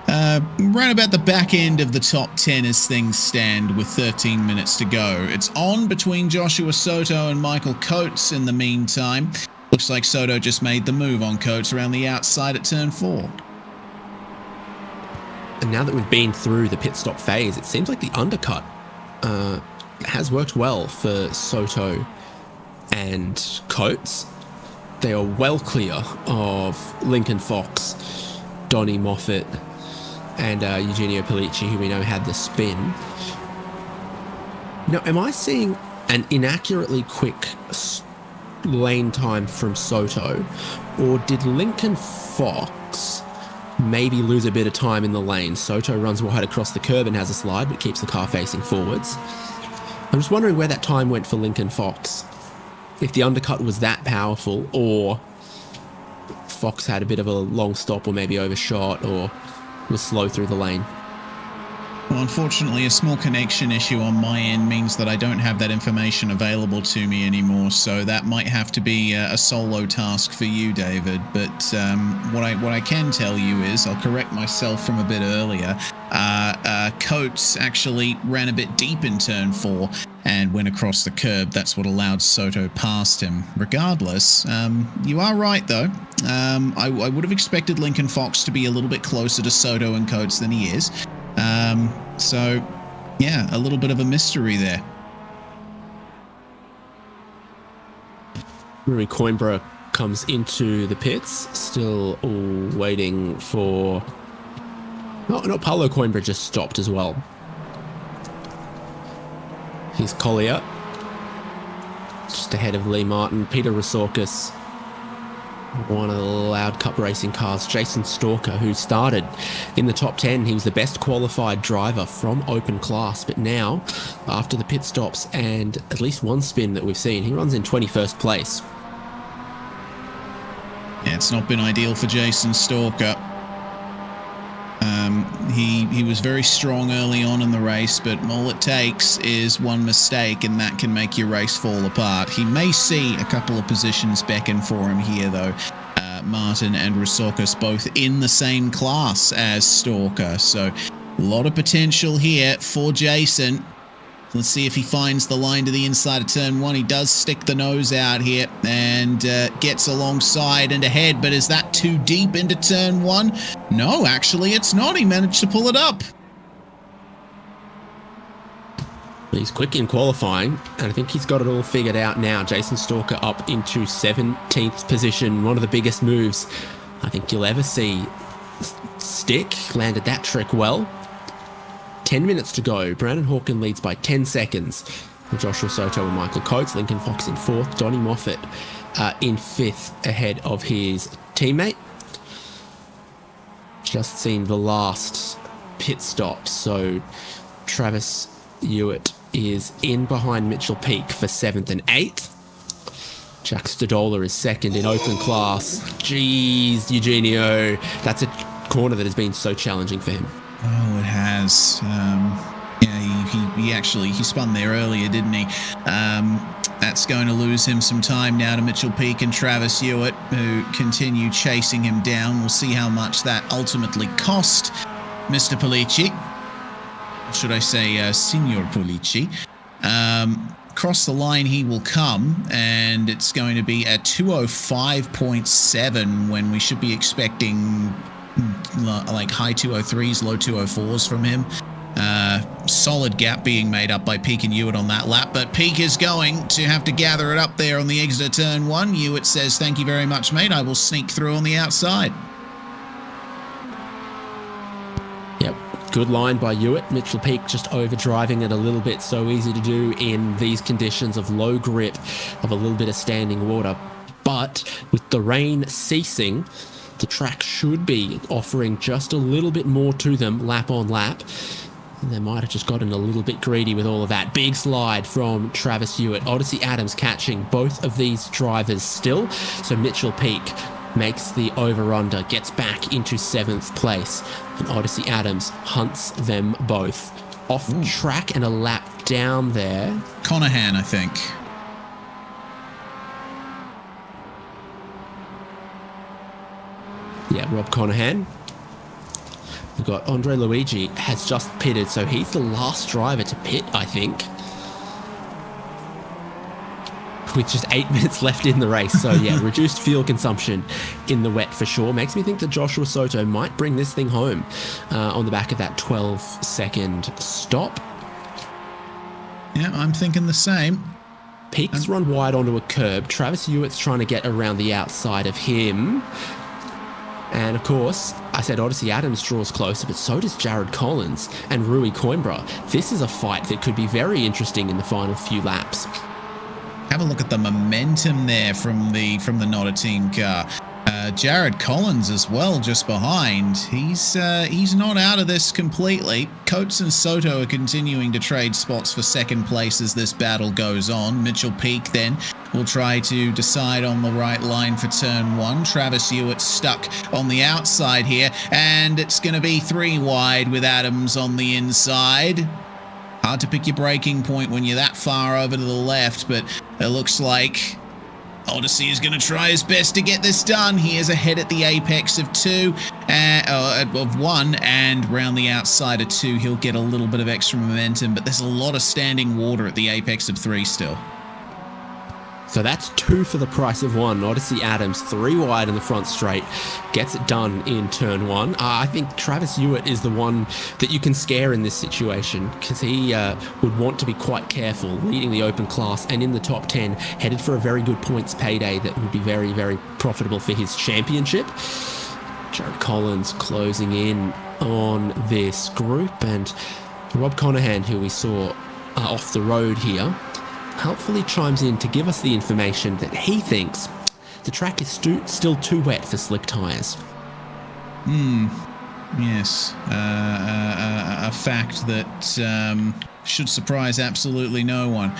right about the back end of the top 10 as things stand with 13 minutes to go. It's on between Joshua Soto and Michael Coates in the meantime. Looks like Soto just made the move on Coates around the outside at turn 4. And now that we've been through the pit stop phase, it seems like the undercut has worked well for Soto and Coates. They are well clear of Lincoln Fox, Donnie Moffat, and Eugenio Pellicci, who we know had the spin. Now, am I seeing an inaccurately quick lane time from Soto, or did Lincoln Fox maybe lose a bit of time in the lane? Soto runs wide across the curb and has a slide, but keeps the car facing forwards. I'm just wondering where that time went for Lincoln Fox. If the undercut was that powerful, or Fox had a bit of a long stop, or maybe overshot, or was slow through the lane. Well, unfortunately, a small connection issue on my end means that I don't have that information available to me anymore, so that might have to be a solo task for you, David. But what I can tell you is, I'll correct myself from a bit earlier, Coates actually ran a bit deep in turn 4 and went across the curb. That's what allowed Soto past him. Regardless, you are right, though. I would have expected Lincoln Fox to be a little bit closer to Soto and Coates than he is. So, yeah, a little bit of a mystery there. Rui Coimbra comes into the pits, still waiting for... No, Paulo Coimbra just stopped as well. Here's Collier, just ahead of Lee Martin. Peter Resorkis, one of the Loud Cup racing cars. Jason Stalker, who started in the top 10. He was the best qualified driver from open class, but now, after the pit stops and at least one spin that we've seen, he runs in 21st place. Yeah, it's not been ideal for Jason Stalker. He was very strong early on in the race, but all it takes is one mistake and that can make your race fall apart. He may see a couple of positions beckon for him here, though. Martin and Resorkis both in the same class as Stalker, so a lot of potential here for Jason. Let's see if he finds the line to the inside of turn 1. He does stick the nose out here and gets alongside and ahead, but is that too deep into turn 1? No, actually it's not. He managed to pull it up. He's quick in qualifying, and I think he's got it all figured out now. Jason Stalker up into 17th position. One of the biggest moves I think you'll ever see. Stick landed that trick well. 10 minutes to go. Brandon Hawken leads by 10 seconds. Joshua Soto and Michael Coates. Lincoln Fox in 4th. Donnie Moffat in 5th ahead of his teammate. Just seen the last pit stop, so Travis Hewitt is in behind Mitchell Peak for 7th and 8th. Jack Stodola is 2nd in open class. Jeez, Eugenio. That's a corner that has been so challenging for him. Oh, it has. He spun there earlier, didn't he? That's going to lose him some time now to Mitchell Peak and Travis Hewitt, who continue chasing him down. We'll see how much that ultimately cost Mr. Pulici. Should I say Signor Pulici. Across the line he will come, and it's going to be at 205.7 when we should be expecting like high 203s, low 204s from him. Solid gap being made up by Peak and Hewitt on that lap, but Peak is going to have to gather it up there on the exit of turn 1. Hewitt says, "Thank you very much, mate. I will sneak through on the outside." Yep. Good line by Hewitt. Mitchell Peak just overdriving it a little bit. So easy to do in these conditions of low grip, of a little bit of standing water. But with the rain ceasing, the track should be offering just a little bit more to them lap on lap. And they might have just gotten a little bit greedy with all of that. Big slide from Travis Hewitt. Odyssey Adams catching both of these drivers still. So Mitchell Peak makes the over-under, gets back into 7th place. And Odyssey Adams hunts them both. Off track and a lap down there. Conahan, I think. Yeah, Rob Conahan. We've got Andre Luigi has just pitted, so he's the last driver to pit, I think. With just 8 minutes left in the race. So yeah, reduced fuel consumption in the wet for sure. Makes me think that Joshua Soto might bring this thing home on the back of that 12-second stop. Yeah, I'm thinking the same. Peak's run wide onto a curb. Travis Hewitt's trying to get around the outside of him. And of course, I said Odyssey Adams draws closer, but so does Jared Collins and Rui Coimbra. This is a fight that could be very interesting in the final few laps. Have a look at the momentum there from the not a team car. Jared Collins as well, just behind. He's not out of this completely. Coates and Soto are continuing to trade spots for second place as this battle goes on. Mitchell Peak then will try to decide on the right line for turn 1. Travis Hewitt stuck on the outside here, and it's going to be 3 wide with Adams on the inside. Hard to pick your braking point when you're that far over to the left, but it looks like Odyssey is going to try his best to get this done. He is ahead at the apex of 1, and round the outside of 2, he'll get a little bit of extra momentum, but there's a lot of standing water at the apex of 3 still. So that's 2 for the price of 1. Odyssey Adams, 3 wide in the front straight, gets it done in turn 1. I think Travis Hewitt is the one that you can scare in this situation, because he would want to be quite careful, leading the open class and in the top 10, headed for a very good points payday that would be very, very profitable for his championship. Jared Collins closing in on this group, and Rob Conahan, who we saw off the road here, helpfully chimes in to give us the information that he thinks the track is still too wet for slick tyres. Yes. A fact that should surprise absolutely no one.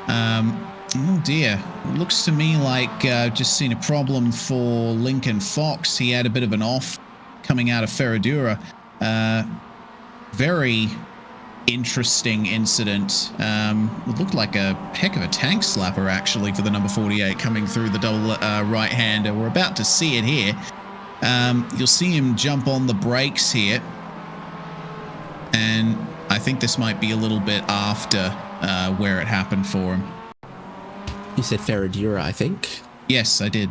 Oh dear. It looks to me like I've just seen a problem for Lincoln Fox. He had a bit of an off coming out of Ferradura. Very interesting incident. It looked like a heck of a tank slapper actually for the number 48 coming through the double right-hander. We're about to see it here. You'll see him jump on the brakes here, and I think this might be a little bit after where it happened for him. You said Ferradura, I think. Yes, I did.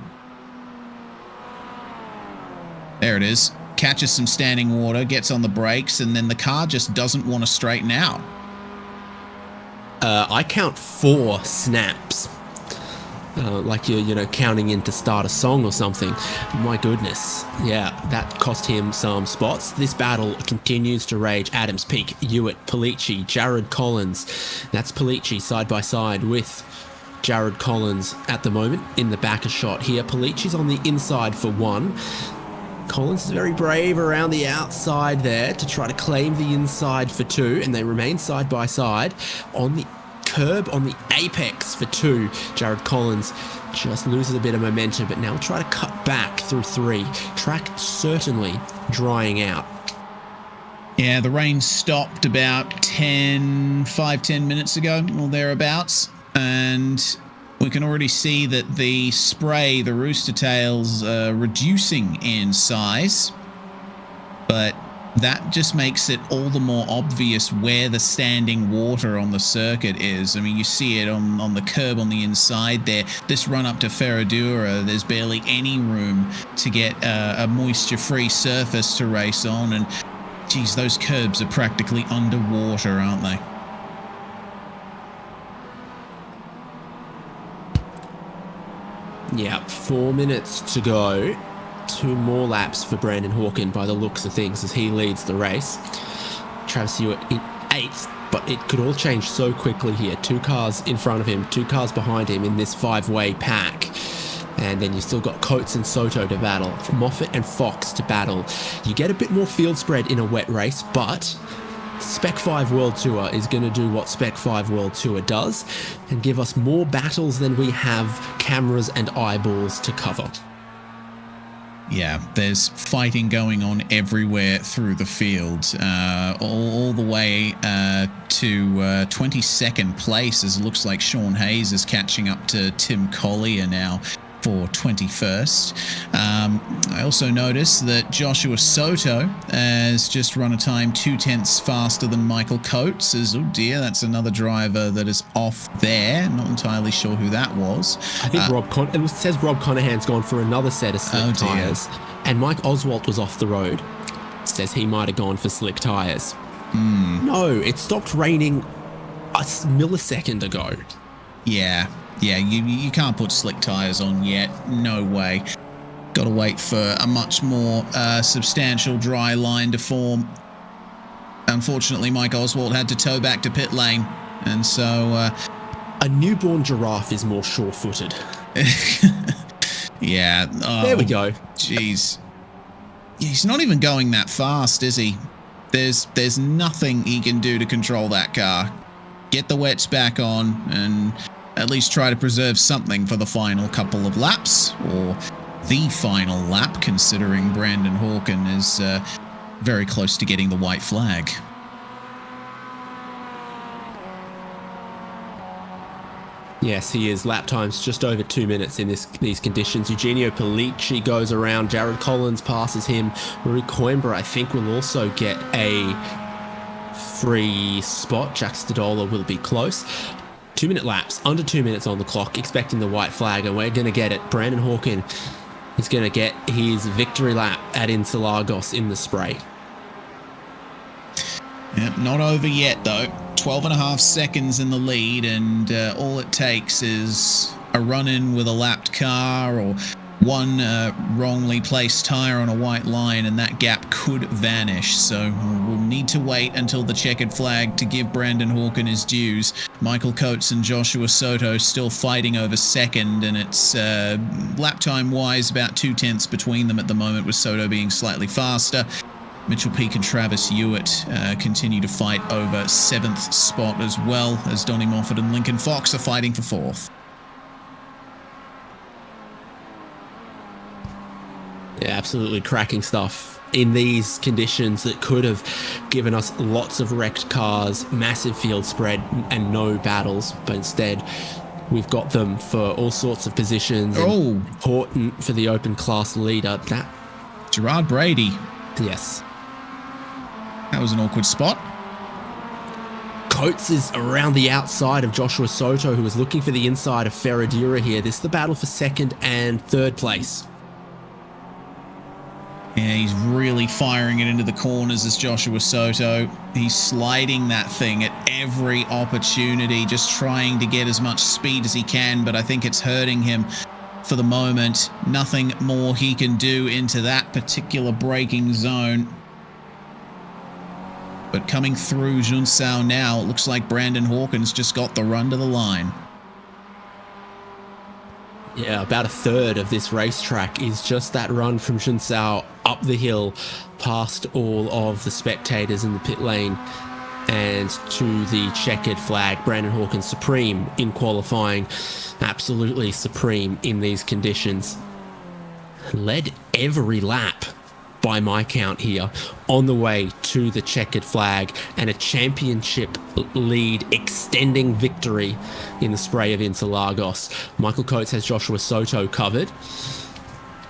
There it is. Catches some standing water, gets on the brakes, and then the car just doesn't want to straighten out. I count 4 snaps. Like you're counting in to start a song or something. My goodness. Yeah, that cost him some spots. This battle continues to rage. Adams, Peak, Hewitt, Polici, Jared Collins. That's Polici side by side with Jared Collins at the moment in the back of shot here. Polici's on the inside for 1. Collins is very brave around the outside there to try to claim the inside for 2, and they remain side by side on the curb on the apex for 2. Jared Collins just loses a bit of momentum, but now will try to cut back through 3. Track certainly drying out. Yeah, the rain stopped about 10 minutes ago or thereabouts, and we can already see that the spray, the rooster tails, reducing in size, but that just makes it all the more obvious where the standing water on the circuit is. I mean, you see it on the curb on the inside there. This run up to Ferradura, there's barely any room to get a moisture-free surface to race on, and geez, those curbs are practically underwater, aren't they? Yeah, 4 minutes to go. 2 more laps for Brandon Hawken by the looks of things as he leads the race. Travis Hewitt in 8th, but it could all change so quickly here. 2 cars in front of him, 2 cars behind him in this 5-way pack. And then you've still got Coates and Soto to battle, Moffat and Fox to battle. You get a bit more field spread in a wet race, but Spec-5 World Tour is going to do what Spec-5 World Tour does and give us more battles than we have cameras and eyeballs to cover. Yeah, there's fighting going on everywhere through the field, all the way to 22nd place, as it looks like Sean Hayes is catching up to Tim Collier now for 21st. I also noticed that Joshua Soto has just run a time 0.2 faster than Michael Coates. Oh dear, that's another driver that is off there. Not entirely sure who that was. I think it says Rob Conahan's gone for another set of slick tyres. And Mike Oswalt was off the road. It says he might have gone for slick tyres. No, it stopped raining a millisecond ago. Yeah, you can't put slick tyres on yet. No way. Got to wait for a much more substantial dry line to form. Unfortunately, Mike Oswalt had to tow back to pit lane, and so a newborn giraffe is more sure-footed. Yeah. Oh, there we go. Jeez. He's not even going that fast, is he? There's nothing he can do to control that car. Get the wets back on and at least try to preserve something for the final couple of laps, or the final lap, considering Brandon Hawken is very close to getting the white flag. Yes, he is. Lap times just over 2 minutes in these conditions. Eugenio Polici goes around. Jared Collins passes him. Rory Coimbra, I think, will also get a free spot. Jack Stadola will be close. 2 minute laps, under 2 minutes on the clock, expecting the white flag, and we're going to get it. Brandon Hawken is going to get his victory lap at Interlagos in the spray. Yep, not over yet, though. 12.5 seconds in the lead, and all it takes is a run-in with a lapped car or one wrongly placed tyre on a white line, and that gap could vanish. So we'll need to wait until the checkered flag to give Brandon Hawken his dues. Michael Coates and Joshua Soto still fighting over second, and it's lap time-wise about 0.2 between them at the moment, with Soto being slightly faster. Mitchell Peak and Travis Hewitt continue to fight over 7th spot, as well as Donnie Moffat and Lincoln Fox are fighting for 4th. Yeah, absolutely cracking stuff in these conditions that could have given us lots of wrecked cars, massive field spread, and no battles, but instead we've got them for all sorts of positions. Important for the open class leader. That Gerard Brady. Yes. That was an awkward spot. Coates is around the outside of Joshua Soto, who is looking for the inside of Ferradura here. This is the battle for second and third place. Yeah, he's really firing it into the corners as Joshua Soto. He's sliding that thing at every opportunity, just trying to get as much speed as he can, but I think it's hurting him for the moment. Nothing more he can do into that particular braking zone. But coming through Junsao now, it looks like Brandon Hawkins just got the run to the line. Yeah, about a third of this racetrack is just that run from Junsao up the hill past all of the spectators in the pit lane and to the checkered flag. Brandon Hawkins supreme in qualifying, absolutely supreme in these conditions. Led every lap by my count here on the way to the checkered flag and a championship lead extending victory in the spray of Interlagos. Michael Coates has Joshua Soto covered.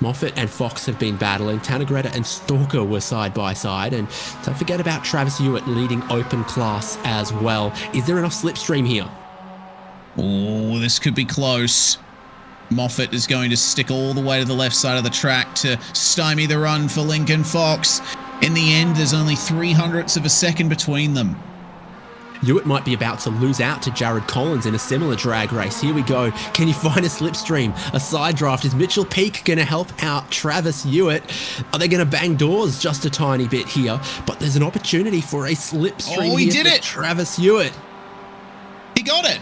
Moffat and Fox have been battling. Tannegretta and Stalker were side by side. And don't forget about Travis Hewitt leading open class as well. Is there enough slipstream here? Oh, this could be close. Moffat is going to stick all the way to the left side of the track to stymie the run for Lincoln Fox. In the end, there's only 0.03 of a second between them. Hewitt might be about to lose out to Jared Collins in a similar drag race. Here we go. Can you find a slipstream? A side draft. Is Mitchell Peake going to help out Travis Hewitt? Are they going to bang doors just a tiny bit here? But there's an opportunity for a slipstream. Oh, he did it! Travis Hewitt. He got it.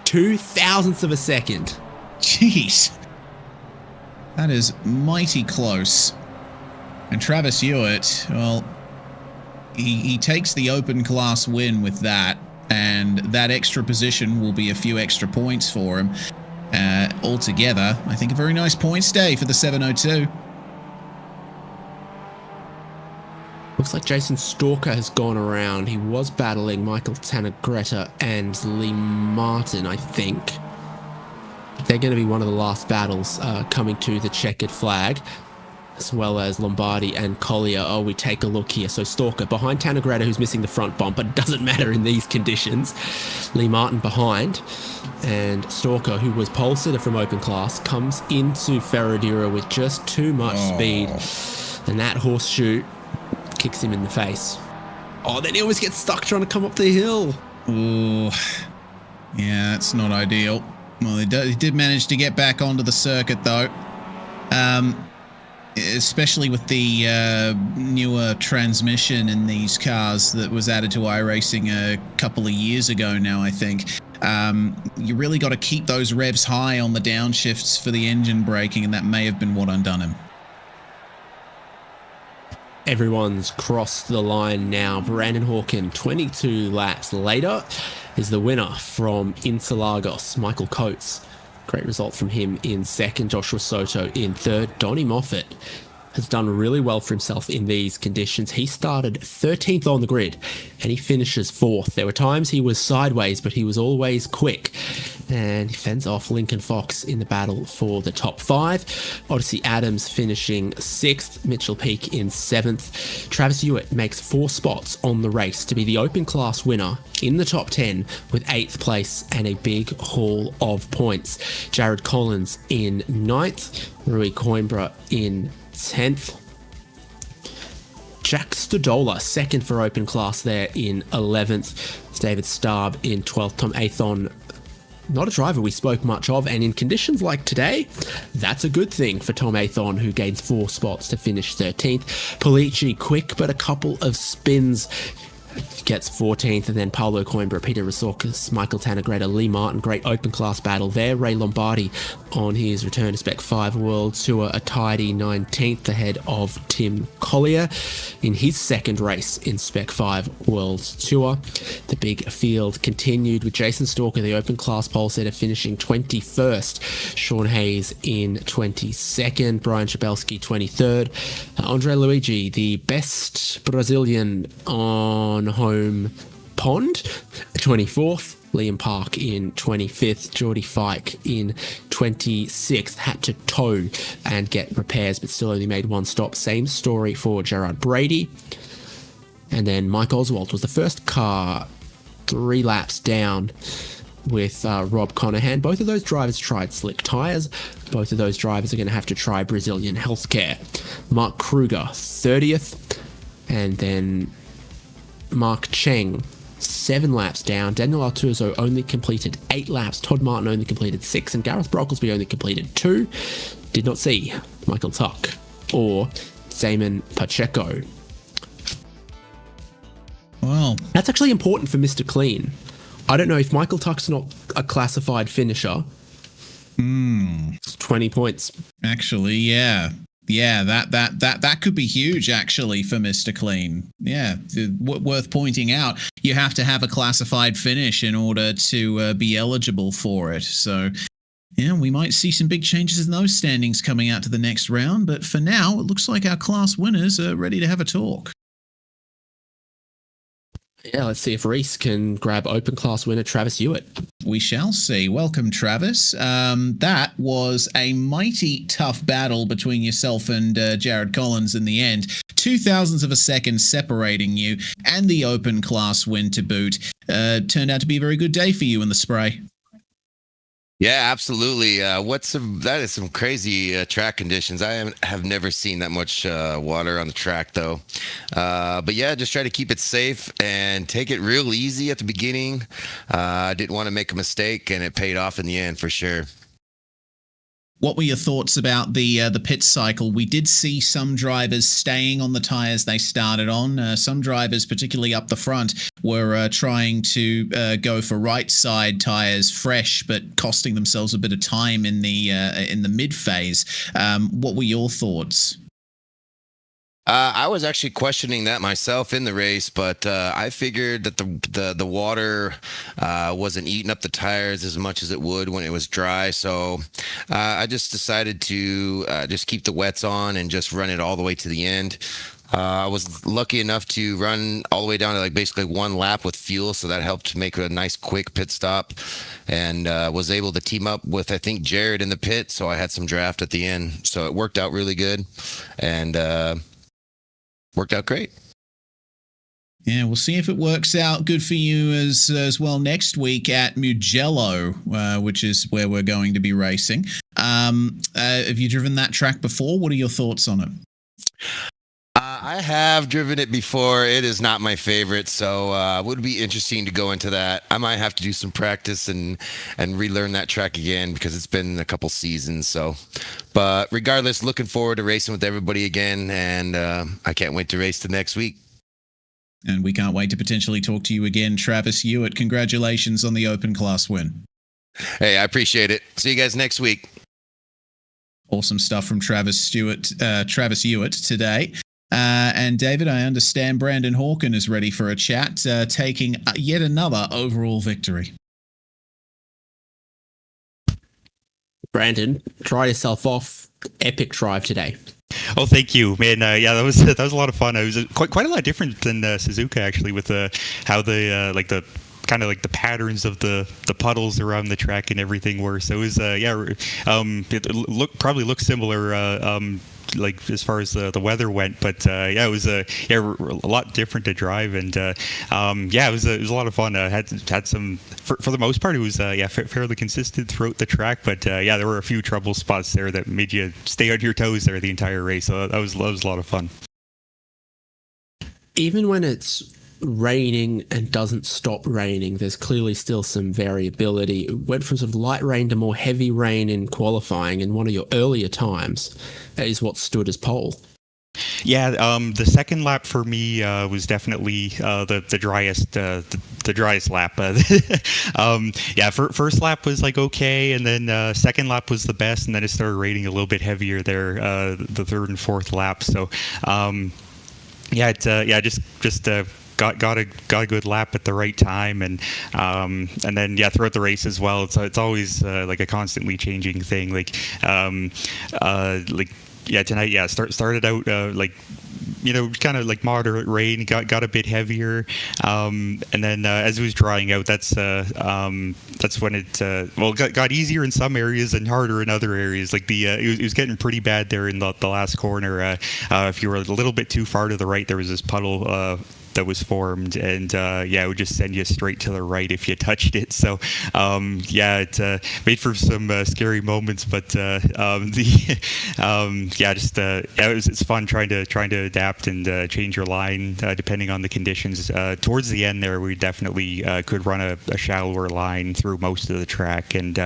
0.02 of a second. Jeez. That is mighty close. And Travis Hewitt, well, he takes the open class win with that, and that extra position will be a few extra points for him. Altogether, I think a very nice points day for the 702. Looks like Jason Stalker has gone around. He was battling Michael Tannegretta and Lee Martin, I think. They're going to be one of the last battles coming to the checkered flag, as well as Lombardi and Collier. Oh, we take a look here. So Stalker behind Tannegretta, who's missing the front bumper. Doesn't matter in these conditions. Lee Martin behind. And Stalker, who was pole sitter from open class, comes into Ferradura with just too much speed. And that horseshoe kicks him in the face. Oh, then he always gets stuck trying to come up the hill. Ooh. Yeah, that's not ideal. Well, he did manage to get back onto the circuit, though. Especially with the newer transmission in these cars that was added to iRacing a couple of years ago now, I think. You really got to keep those revs high on the downshifts for the engine braking, and that may have been what undone him. Everyone's crossed the line now. Brandon Hawkins, 22 laps later, is the winner from Interlagos. Michael Coates, great result from him in second. Joshua Soto in third. Donnie Moffat has done really well for himself in these conditions. He started 13th on the grid and he finishes 4th. There were times he was sideways, but he was always quick. And he fends off Lincoln Fox in the battle for the top 5. Odyssey Adams finishing 6th. Mitchell Peake in 7th. Travis Hewitt makes 4 spots on the race to be the open class winner in the top 10 with 8th place and a big haul of points. Jared Collins in 9th. Rui Coimbra in 10th. Jack Stodola, second for open class there in 11th. David Starb in 12th. Tom Athon, not a driver we spoke much of, and in conditions like today, that's a good thing for Tom Athon, who gains 4 spots to finish 13th. Polici, quick but a couple of spins, gets 14th, and then Paulo Coimbra, Peter Resorkas, Michael Tannegretta, Lee Martin, great open class battle there. Ray Lombardi on his return to Spec-5 World Tour, a tidy 19th ahead of Tim Collier in his second race in Spec-5 World Tour. The big field continued with Jason Stalker, the open class pole setter, finishing 21st. Sean Hayes in 22nd. Brian Chabelski 23rd. Andre Luigi, the best Brazilian on home pond, 24th. Liam Park in 25th. Geordie Fike in 26th. Had to tow and get repairs, but still only made 1 stop. Same story for Gerard Brady. And then Mike Oswald was the first car 3 laps down with Rob Conahan. Both of those drivers tried slick tyres. Both of those drivers are going to have to try Brazilian healthcare. Mark Kruger, 30th. And then Mark Cheng, 7 laps down. Daniel Artuso only completed 8 laps. Todd Martin only completed 6. And Gareth Brocklesby only completed 2. Did not see Michael Tuck or Damon Pacheco. Well, that's actually important for Mr. Clean. I don't know if Michael Tuck's not a classified finisher. It's 20 points. Actually, yeah. Yeah, that could be huge, actually, for Mr. Clean. Yeah, worth pointing out. You have to have a classified finish in order to be eligible for it. So, yeah, we might see some big changes in those standings coming out to the next round. But for now, it looks like our class winners are ready to have a talk. Yeah, let's see if Reese can grab open class winner Travis Hewitt. We shall see. Welcome, Travis. That was a mighty tough battle between yourself and Jared Collins in the end. 0.02 of a second separating you, and the open class win to boot. Turned out to be a very good day for you in the spray. Yeah, absolutely. That is some crazy track conditions. I have never seen that much water on the track, though. But yeah, just try to keep it safe and take it real easy at the beginning. I didn't want to make a mistake, and it paid off in the end for sure. What were your thoughts about the pit cycle? We did see some drivers staying on the tyres they started on. Some drivers, particularly up the front, were trying to go for right side tyres fresh, but costing themselves a bit of time in the mid phase. What were your thoughts? I was actually questioning that myself in the race, but I figured that the water wasn't eating up the tires as much as it would when it was dry. So I just decided to just keep the wets on and just run it all the way to the end. I was lucky enough to run all the way down to like basically 1 lap with fuel, so that helped make a nice quick pit stop, and was able to team up with, I think, Jared in the pit, so I had some draft at the end. So it worked out really good, and worked out great. Yeah, we'll see if it works out good for you as well next week at Mugello, which is where we're going to be racing. Have you driven that track before? What are your thoughts on it? I have driven it before. It is not my favorite, so it would be interesting to go into that. I might have to do some practice and relearn that track again because it's been a couple seasons. So, but regardless, looking forward to racing with everybody again, and I can't wait to race the next week. And we can't wait to potentially talk to you again, Travis Hewitt. Congratulations on the open class win. Hey, I appreciate it. See you guys next week. Awesome stuff from Travis Hewitt today. And David, I understand Brandon Hawken is ready for a chat, taking yet another overall victory. Brandon, try yourself off. Epic drive today. Oh, thank you, man. Yeah, that was a lot of fun. It was quite a lot different than Suzuka, actually, with how the kind of like the patterns of the puddles around the track and everything were. So it was it probably looked similar like as far as the weather went, but yeah, it was a lot different to drive, and yeah, it was a lot of fun. Had some for the most part, it was fairly consistent throughout the track, but yeah, there were a few trouble spots there that made you stay on your toes there the entire race. So that was a lot of fun. Even when it's raining and doesn't stop raining, there's clearly still some variability. It went from sort of light rain to more heavy rain in qualifying, and one of your earlier times is what stood as pole. Yeah, the second lap for me was definitely the driest lap. Yeah, first lap was like okay, and then second lap was the best, and then it started raining a little bit heavier there the third and fourth lap. So yeah, just got a good lap at the right time, and then yeah, throughout the race as well. It's always like a constantly changing thing. Like yeah, tonight, yeah, started out like, you know, kind of like moderate rain, got a bit heavier, and then as it was drying out, that's when it got easier in some areas and harder in other areas. Like it was getting pretty bad there in the last corner. If you were a little bit too far to the right, there was this puddle that was formed, and it would just send you straight to the right if you touched it. So it made for some scary moments, but it's fun trying to adapt and change your line depending on the conditions. Towards the end there, we definitely could run a shallower line through most of the track, and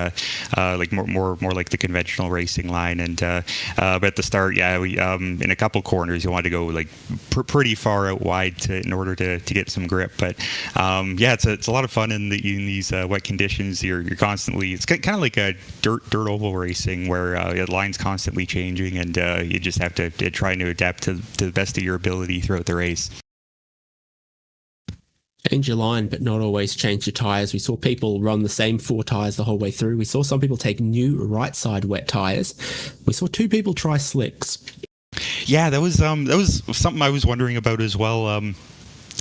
like more like the conventional racing line. And but at the start, we in a couple corners you want to go like pretty far out wide in order to get some grip. But it's a lot of fun in these wet conditions. You're constantly, it's kind of like a dirt oval racing where the line's constantly changing, and you just have to try to adapt to the best of your ability throughout the race. Change your line, but not always change your tyres. We saw people run the same 4 tyres the whole way through. We saw some people take new right side wet tyres. We saw 2 people try slicks. Yeah, that was something I was wondering about as well.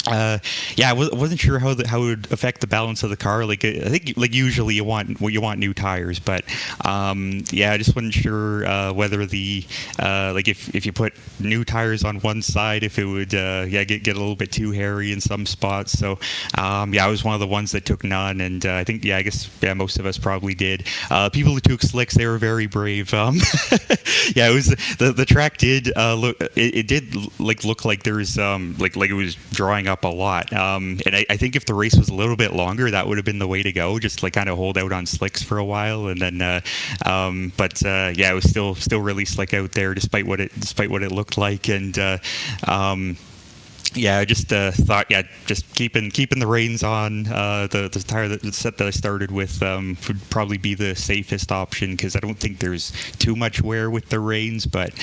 I wasn't sure how it would affect the balance of the car. Like I think like usually you want new tires, but I just wasn't sure whether the like if you put new tires on one side, if it would get a little bit too hairy in some spots. So I was one of the ones that took none, and I think I guess most of us probably did. People who took slicks, they were very brave. It was the track did look like there was like it was drawing up a lot, and I think if the race was a little bit longer, that would have been the way to go, just like kind of hold out on slicks for a while, and then it was still really slick out there despite what it looked like. And I just thought, just keeping the reins on the tire the set that I started with would probably be the safest option, because I don't think there's too much wear with the reins. But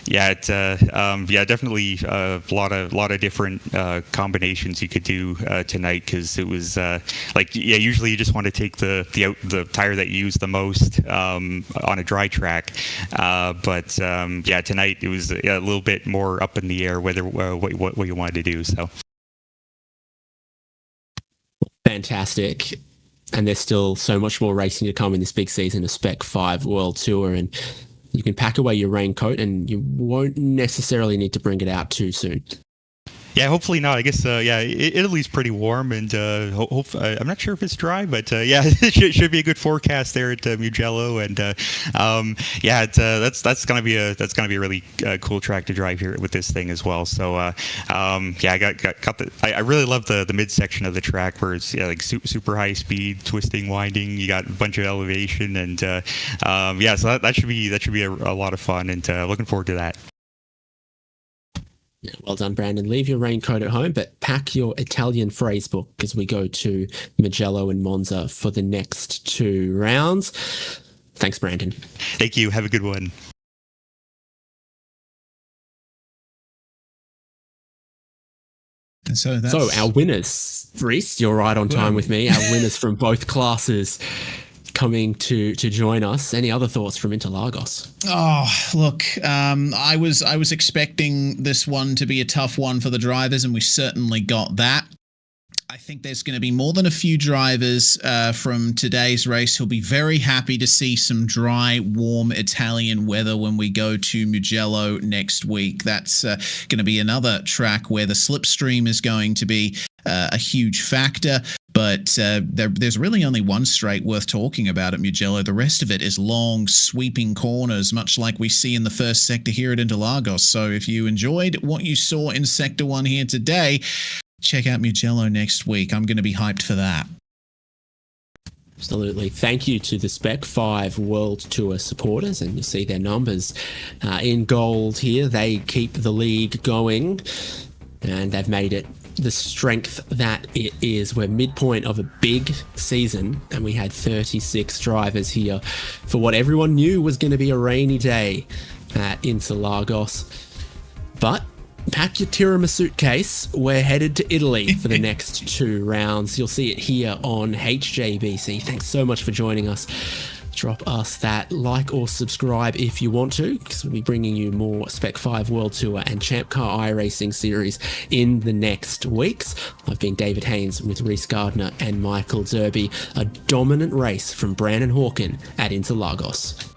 definitely a lot of different combinations you could do tonight, because it was usually you just want to take the tire that you use the most on a dry track, but tonight it was a little bit more up in the air whether what you wanted to do. So fantastic. And there's still so much more racing to come in this big season of Spec-5 World Tour, and you can pack away your raincoat and you won't necessarily need to bring it out too soon. Yeah, hopefully not. I guess, Italy's pretty warm, and I'm not sure if it's dry, but it should be a good forecast there at Mugello, and that's gonna be a really cool track to drive here with this thing as well. So I really love the midsection of the track where it's like super high speed, twisting, winding. You got a bunch of elevation, and so that should be a lot of fun, and looking forward to that. Yeah, well done, Brandon. Leave your raincoat at home, but pack your Italian phrase book as we go to Mugello and Monza for the next 2 rounds. Thanks, Brandon. Thank you. Have a good one. And so our winners, Reese, you're right on time with me. Our winners from both classes coming to join us. Any other thoughts from Interlagos? Oh, look, I was expecting this one to be a tough one for the drivers, and we certainly got that. I think there's going to be more than a few drivers from today's race who'll be very happy to see some dry, warm Italian weather when we go to Mugello next week. That's going to be another track where the slipstream is going to be a huge factor. But there's really only one straight worth talking about at Mugello. The rest of it is long, sweeping corners, much like we see in the first sector here at Interlagos. So if you enjoyed what you saw in Sector 1 here today, check out Mugello next week. I'm going to be hyped for that. Absolutely. Thank you to the Spec-5 World Tour supporters, and you see their numbers in gold here. They keep the league going, and they've made it the strength that it is. We're midpoint of a big season, and we had 36 drivers here for what everyone knew was going to be a rainy day at Interlagos. But pack your tiramisu suitcase. We're headed to Italy for the next 2 rounds. You'll see it here on HJBC. Thanks so much for joining us. Drop us that like or subscribe if you want to, because we'll be bringing you more Spec-5 World Tour and Champ Car iRacing series in the next weeks. I've been David Haynes with Reese Gardner and Michael Derby. A dominant race from Brandon Hawken at Interlagos.